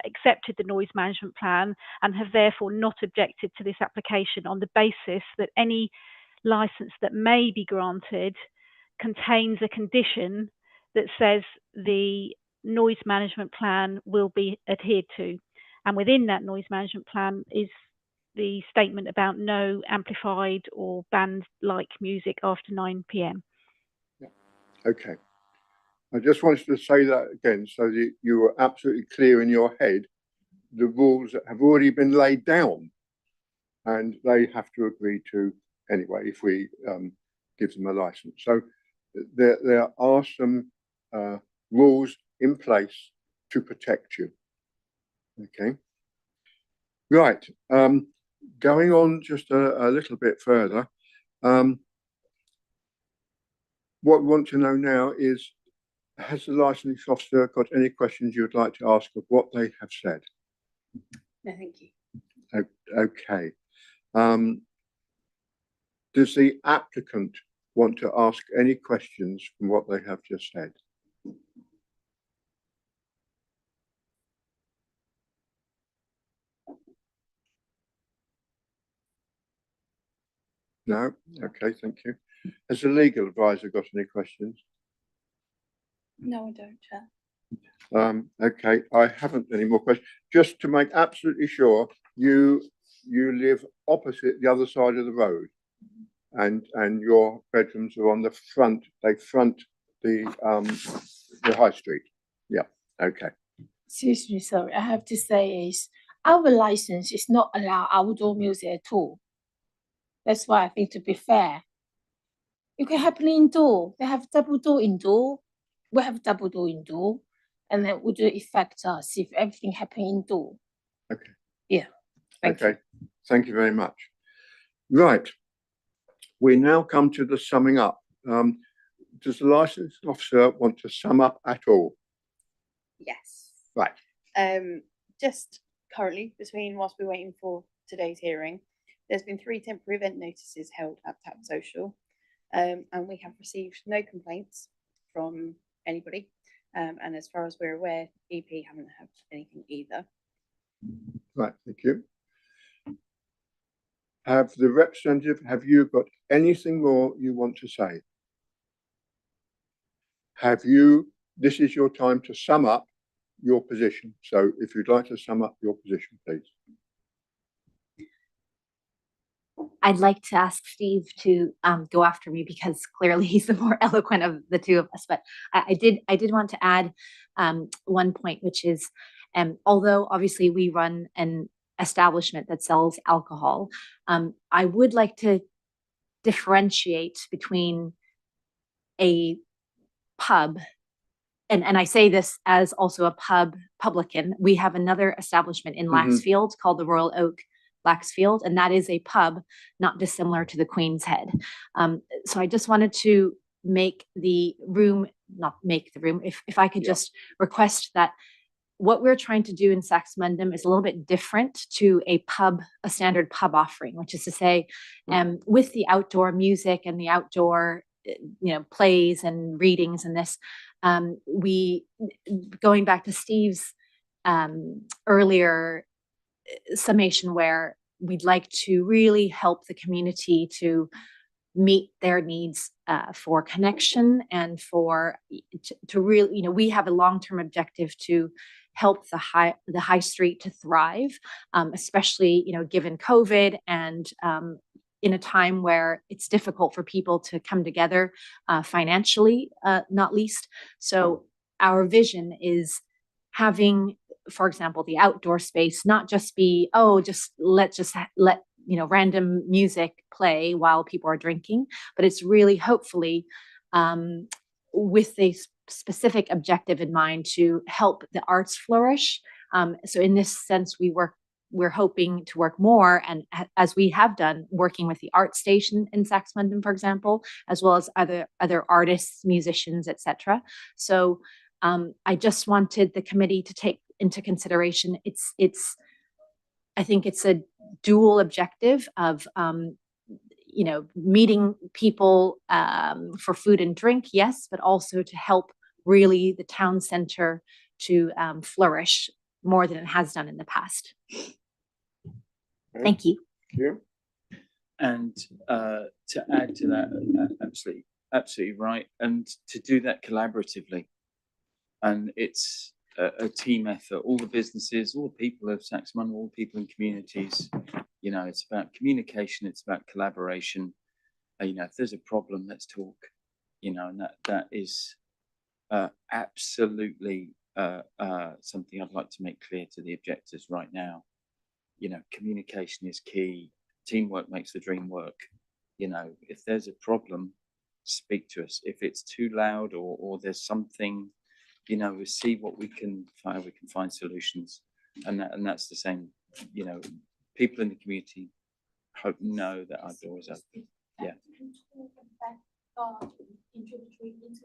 accepted the noise management plan, and have therefore not objected to this application on the basis that any license that may be granted contains a condition that says the noise management plan will be adhered to. And within that noise management plan is the statement about no amplified or band-like music after 9 p.m. Yeah. Okay. I just wanted to say that again so that you were absolutely clear in your head the rules that have already been laid down, and they have to agree to anyway if we give them a license. So there are some rules in place to protect you. Okay. Right. Going on just a little bit further, what we want to know now is, has the licensing officer got any questions you would like to ask of what they have said? No, thank you. Okay. Does the applicant want to ask any questions from what they have just said? No? Okay, thank you. Has the legal advisor got any questions? No, I don't, Chair. Okay, I haven't any more questions. Just to make absolutely sure, you live opposite the other side of the road, and your bedrooms are on the front. They front the high street. Yeah. Okay. Excuse me, sorry. I have to say is our license is not allow outdoor music at all. That's why I think, to be fair, it can happen indoor. They have double door indoor. We have double door indoor, and then would it affect us if everything happened indoor? Okay. Yeah. Okay. Thank you very much. Right. We now come to the summing up. Does the licensing officer want to sum up at all? Yes. Right. Just currently, whilst we're waiting for today's hearing, there's been 3 temporary event notices held at TAP Social, and we have received no complaints from anybody. And as far as we're aware, EP haven't had anything either. Right, thank you. Have you got anything more you want to say? This is your time to sum up your position. So if you'd like to sum up your position, please. I'd like to ask Steve to go after me because clearly he's the more eloquent of the two of us. But I did want to add one point, which is although obviously we run an establishment that sells alcohol, I would like to differentiate between a pub, and I say this as also a publican, we have another establishment in Laxfield called the Royal Oak Laxfield, and that is a pub not dissimilar to the Queen's Head. So I just wanted to make the room, not make the room, if I could just request that what we're trying to do in Saxmundham is a little bit different to a standard pub offering, which is to say, with the outdoor music and the outdoor, plays and readings and this, we, going back to Steve's earlier summation, where we'd like to really help the community to meet their needs for connection and for to really, we have a long-term objective to help the high street to thrive, especially given COVID and in a time where it's difficult for people to come together financially, not least. So our vision is having, for example, the outdoor space not just be, let random music play while people are drinking, but it's really hopefully with a specific objective in mind to help the arts flourish. So in this sense, we're hoping to work more, and as we have done, working with the art station in Saxmundham, for example, as well as other artists, musicians, etc. So I just wanted the committee to take into consideration. I think it's a dual objective of meeting people for food and drink, yes, but also to help really the town center to flourish more than it has done in the past. Thank you. Yeah. And to add to that, absolutely right, and to do that collaboratively. And it's a team effort. All the businesses, all the people of Saxmundham, all the people in communities. It's about communication. It's about collaboration. If there's a problem, let's talk. And that is absolutely something I'd like to make clear to the objectors right now. Communication is key. Teamwork makes the dream work. If there's a problem, speak to us. If it's too loud or there's something, we see what we can find solutions. And that's the same. People in the community know that our door is open. Yeah. Into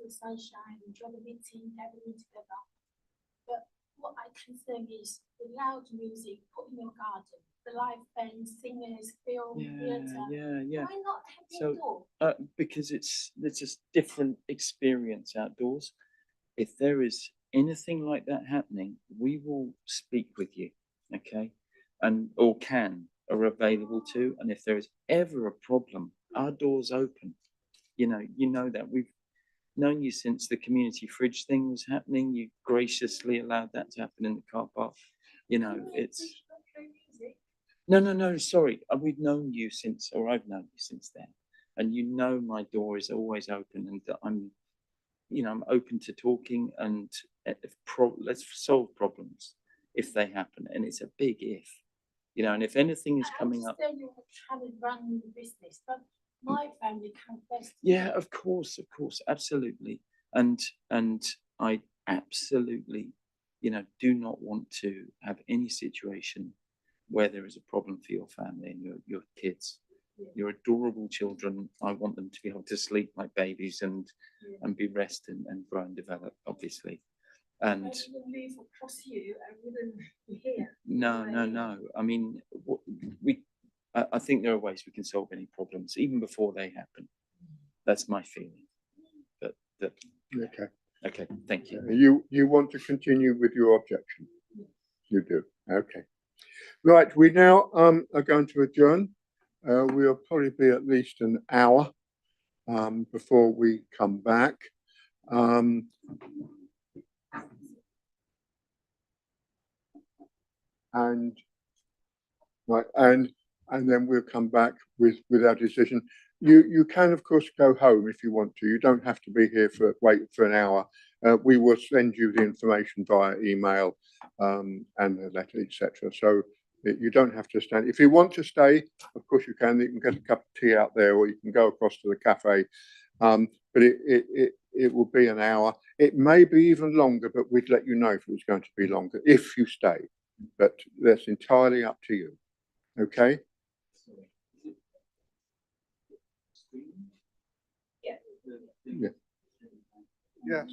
the sunshine, enjoy the meeting, everything together. But what I concern is the loud music put in your garden, the live band, singers, film, theatre. Yeah. Why not have So, indoor? because it's just different experience outdoors. If there is anything like that happening, we will speak with you, okay? Are available to. And if there is ever a problem, our door's open. You know that we've known you since the community fridge thing was happening. You graciously allowed that to happen in the car park. It's no, sorry. We've known you since, or I've known you since then. And my door is always open, and that I'm open to talking, and let's solve problems if they happen. And it's a big if, and if anything is coming up. I understand you have to run the business, but my family can't best. Yeah, of course, absolutely. And I absolutely, do not want to have any situation where there is a problem for your family and your kids. Your adorable children, I want them to be able to sleep like babies and be rested and grow and develop, obviously. And I wouldn't live across you, I wouldn't be here. No. I mean, I think there are ways we can solve any problems even before they happen. That's my feeling. But okay. Thank you. You want to continue with your objection? You do. Okay. Right. We now are going to adjourn. We'll probably be at least an hour before we come back. And then we'll come back with our decision. You can of course go home if you want to. You don't have to be here wait for an hour. We will send you the information via email and the letter, etc. So you don't have to stand. If you want to stay, of course you can. You can get a cup of tea out there, or you can go across to the cafe. But it will be an hour. It may be even longer, but we'd let you know if it was going to be longer, if you stay. But that's entirely up to you. Okay? Yeah. Yes.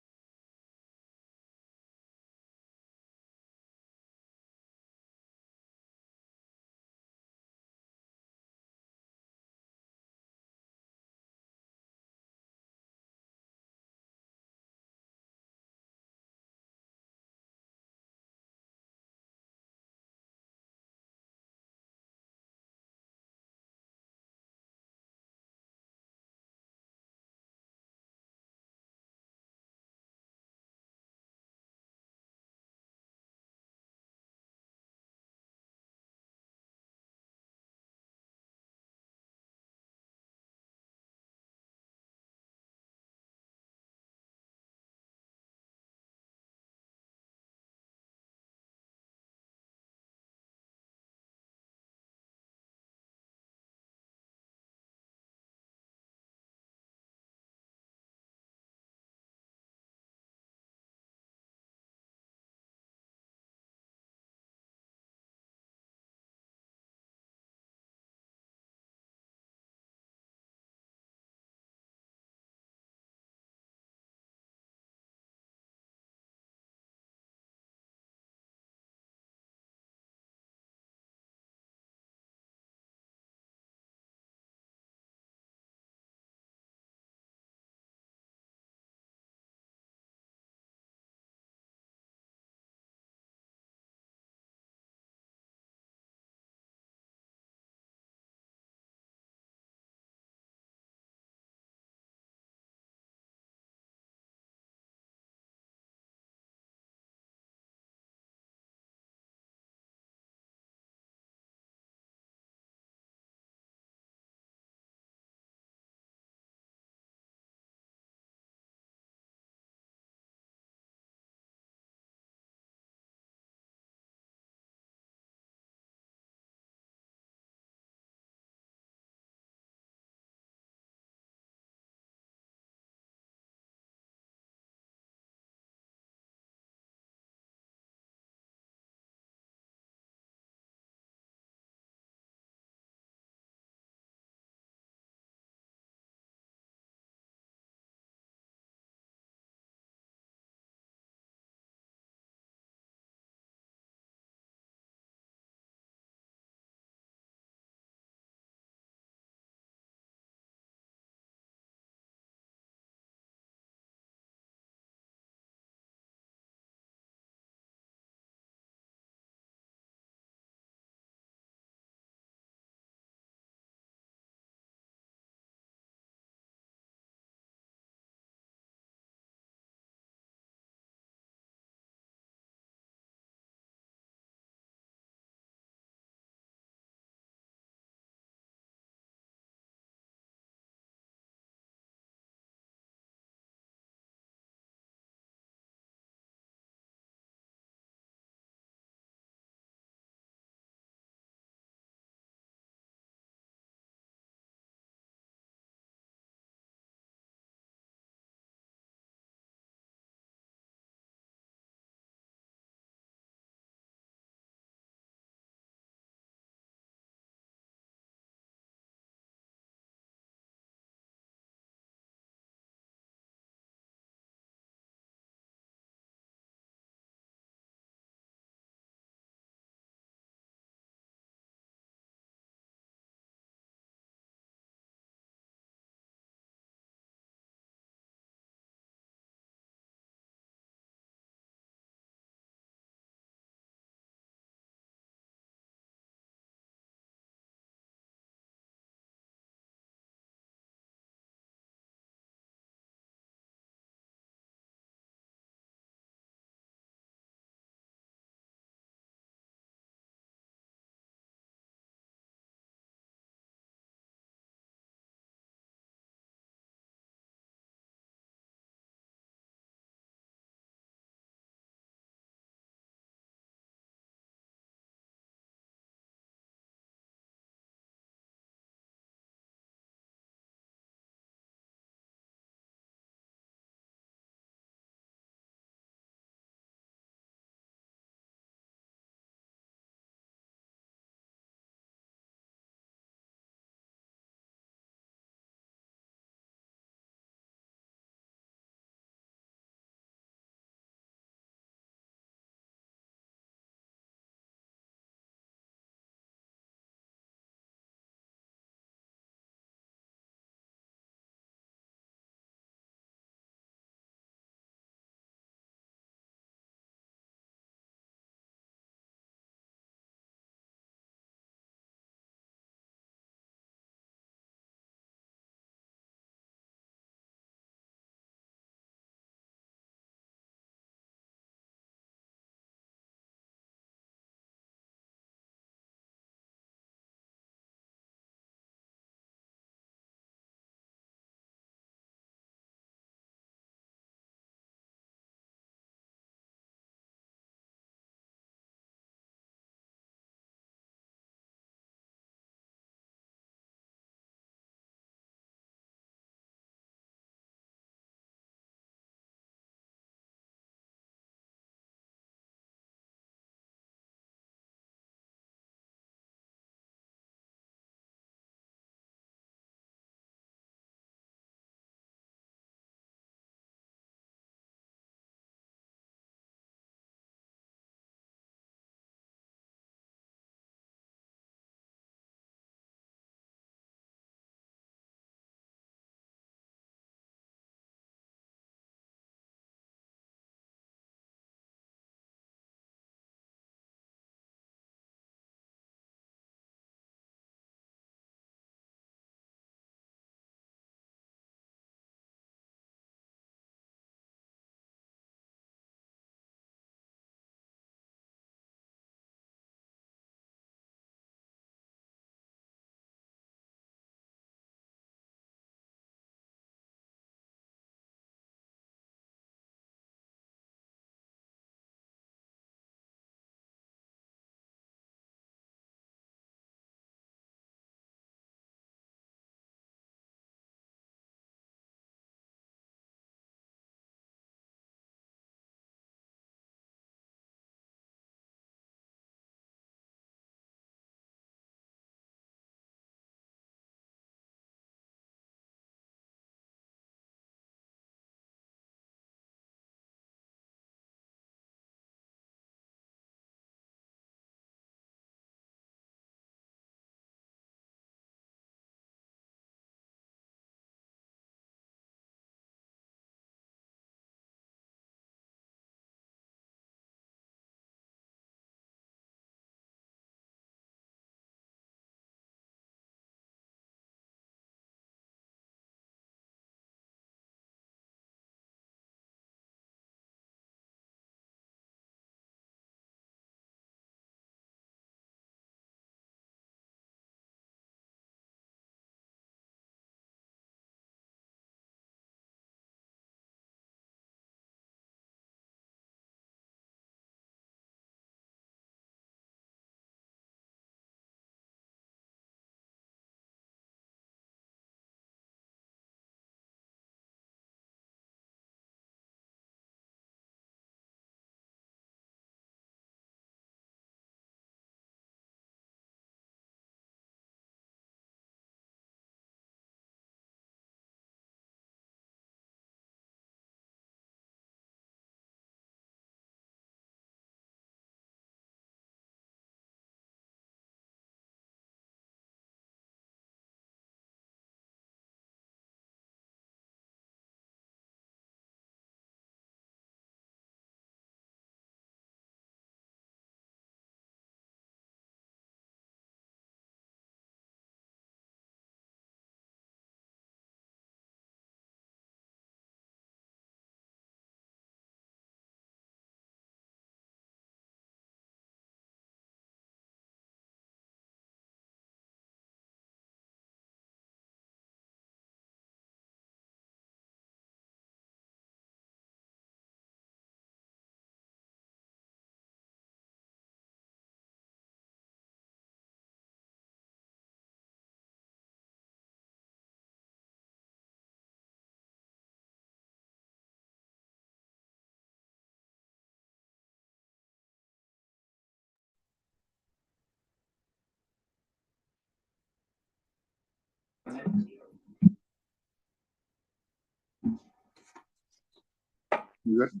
You ready?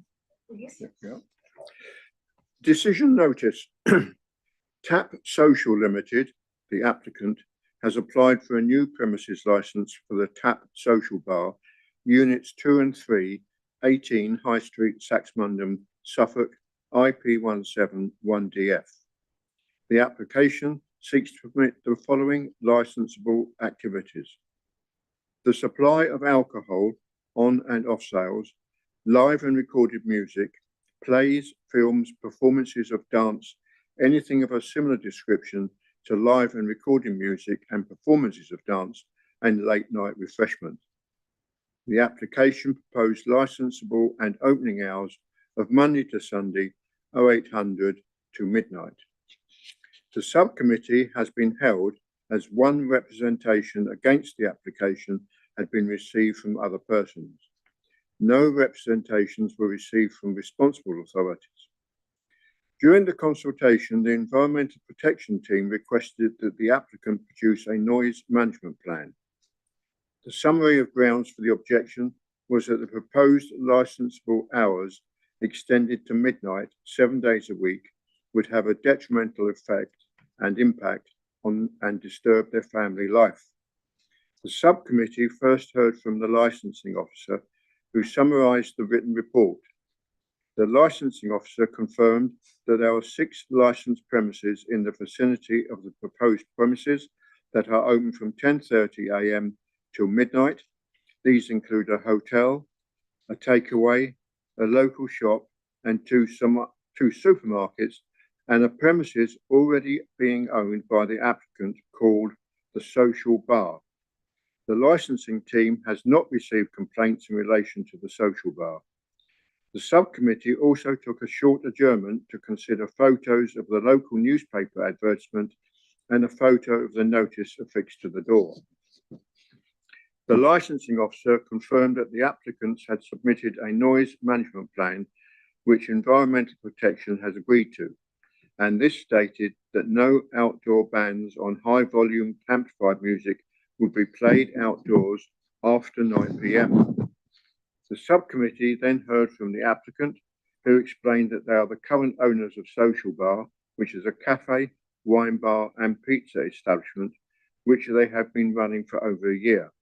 Yeah. Decision notice. TAP Social Limited, the applicant, has applied for a new premises license for the TAP Social Bar, Units 2 and 3, 18 High Street, Saxmundham, Suffolk, IP171DF. The application seeks to permit the following licensable activities: the supply of alcohol on and off sales, live and recorded music, plays, films, performances of dance, anything of a similar description to live and recording music and performances of dance, and late night refreshment. The application proposed licensable and opening hours of Monday to Sunday, 0800 to midnight. The subcommittee has been held as one representation against the application had been received from other persons. No representations were received from responsible authorities. During the consultation, the Environmental Protection Team requested that the applicant produce a noise management plan. The summary of grounds for the objection was that the proposed licensable hours extended to midnight 7 days a week would have a detrimental effect and impact on and disturb their family life. The subcommittee first heard from the licensing officer, who summarised the written report. The licensing officer confirmed that there are 6 licensed premises in the vicinity of the proposed premises that are open from 10:30 a.m. till midnight. These include a hotel, a takeaway, a local shop, and two supermarkets, and a premises already being owned by the applicant called the Social Bar. The licensing team has not received complaints in relation to the Social Bar. The subcommittee also took a short adjournment to consider photos of the local newspaper advertisement and a photo of the notice affixed to the door. The licensing officer confirmed that the applicants had submitted a noise management plan, which Environmental Protection has agreed to, and this stated that no outdoor bands on high volume amplified music would be played outdoors after 9 p.m. The subcommittee then heard from the applicant, who explained that they are the current owners of Social Bar, which is a cafe, wine bar and pizza establishment, which they have been running for over a year.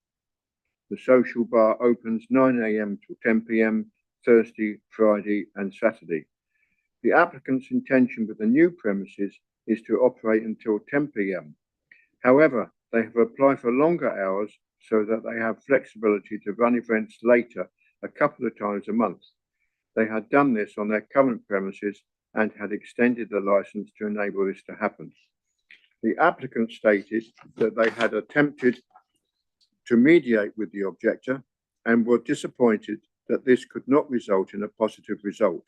The Social Bar opens 9 a.m. till 10 p.m. Thursday, Friday and Saturday. The applicant's intention with the new premises is to operate until 10 p.m. However, they have applied for longer hours so that they have flexibility to run events later a couple of times a month. They had done this on their current premises and had extended the license to enable this to happen. The applicant stated that they had attempted to mediate with the objector and were disappointed that this could not result in a positive result.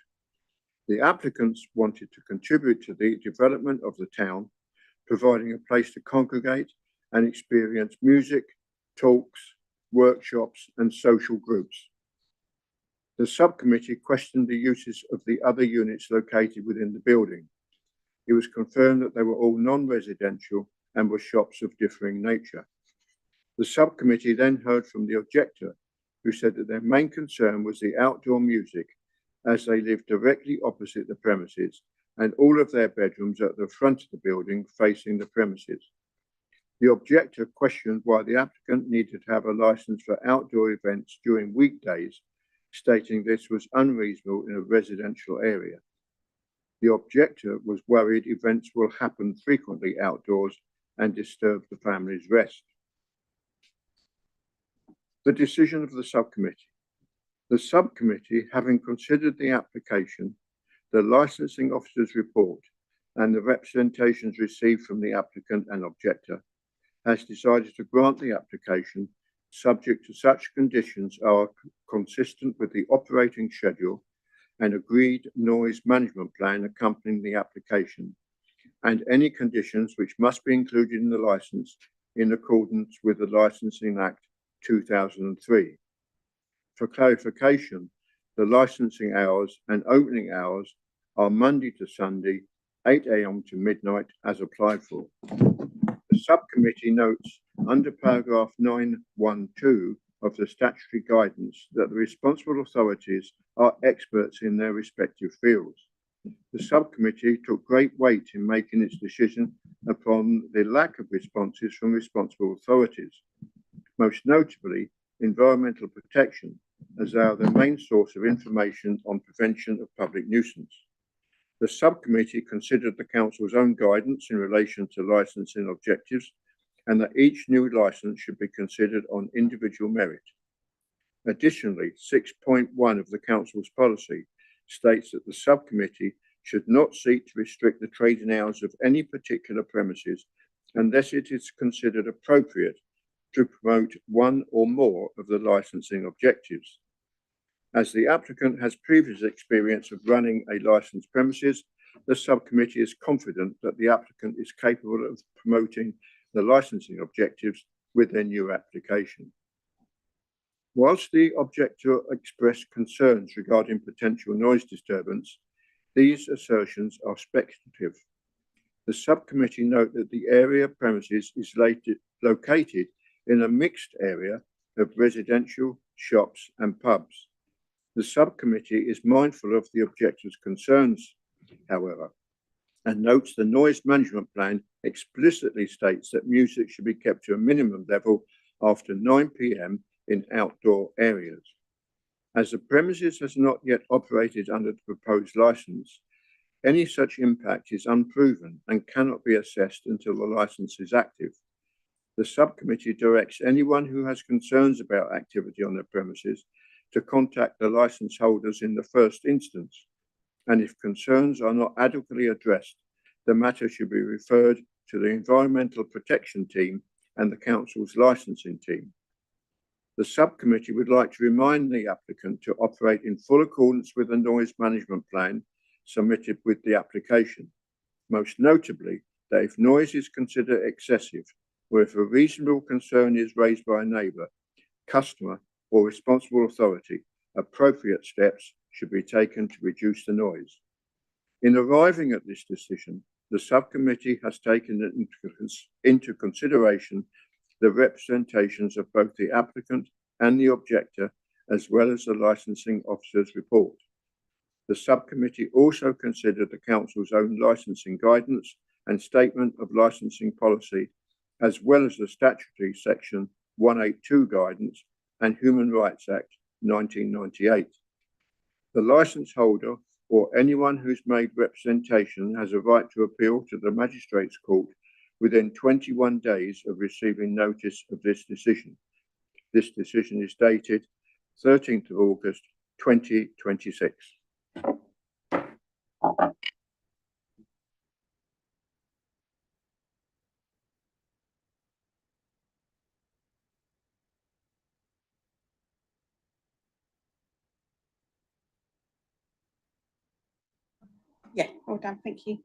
The applicants wanted to contribute to the development of the town, providing a place to congregate and experience music, talks, workshops and social groups. The subcommittee questioned the uses of the other units located within the building. It was confirmed that they were all non-residential and were shops of differing nature. The subcommittee then heard from the objector, who said that their main concern was the outdoor music, as they lived directly opposite the premises and all of their bedrooms at the front of the building facing the premises. The objector questioned why the applicant needed to have a license for outdoor events during weekdays, stating this was unreasonable in a residential area. The objector was worried events will happen frequently outdoors and disturb the family's rest. The decision of the subcommittee. The subcommittee, having considered the application, the licensing officer's report, and the representations received from the applicant and objector, has decided to grant the application subject to such conditions are consistent with the operating schedule and agreed noise management plan accompanying the application, and any conditions which must be included in the license in accordance with the Licensing Act 2003. For clarification, the licensing hours and opening hours are Monday to Sunday, 8 a.m. to midnight as applied for. The subcommittee notes under paragraph 912 of the statutory guidance that the responsible authorities are experts in their respective fields. The subcommittee took great weight in making its decision upon the lack of responses from responsible authorities, most notably environmental protection, as they are the main source of information on prevention of public nuisance. The subcommittee considered the council's own guidance in relation to licensing objectives and that each new license should be considered on individual merit. Additionally, 6.1 of the council's policy states that the subcommittee should not seek to restrict the trading hours of any particular premises unless it is considered appropriate to promote one or more of the licensing objectives. As the applicant has previous experience of running a licensed premises, the subcommittee is confident that the applicant is capable of promoting the licensing objectives with their new application. Whilst the objector expressed concerns regarding potential noise disturbance, these assertions are speculative. The subcommittee note that the area premises is located in a mixed area of residential, shops and pubs. The subcommittee is mindful of the objector's concerns, however, and notes the noise management plan explicitly states that music should be kept to a minimum level after 9 p.m. in outdoor areas. As the premises has not yet operated under the proposed license, any such impact is unproven and cannot be assessed until the license is active. The subcommittee directs anyone who has concerns about activity on their premises to contact the license holders in the first instance, and if concerns are not adequately addressed, the matter should be referred to the Environmental Protection Team and the Council's licensing team. The subcommittee would like to remind the applicant to operate in full accordance with the noise management plan submitted with the application, most notably that if noise is considered excessive or if a reasonable concern is raised by a neighbour, customer or responsible authority, appropriate steps should be taken to reduce the noise. In arriving at this decision, the subcommittee has taken into consideration the representations of both the applicant and the objector, as well as the licensing officer's report. The subcommittee also considered the council's own licensing guidance and statement of licensing policy, as well as the statutory section 182 guidance and Human Rights Act 1998. The license holder or anyone who's made representation has a right to appeal to the Magistrates' Court within 21 days of receiving notice of this decision. This decision is dated 13th of August 2026. Yeah, well done, thank you.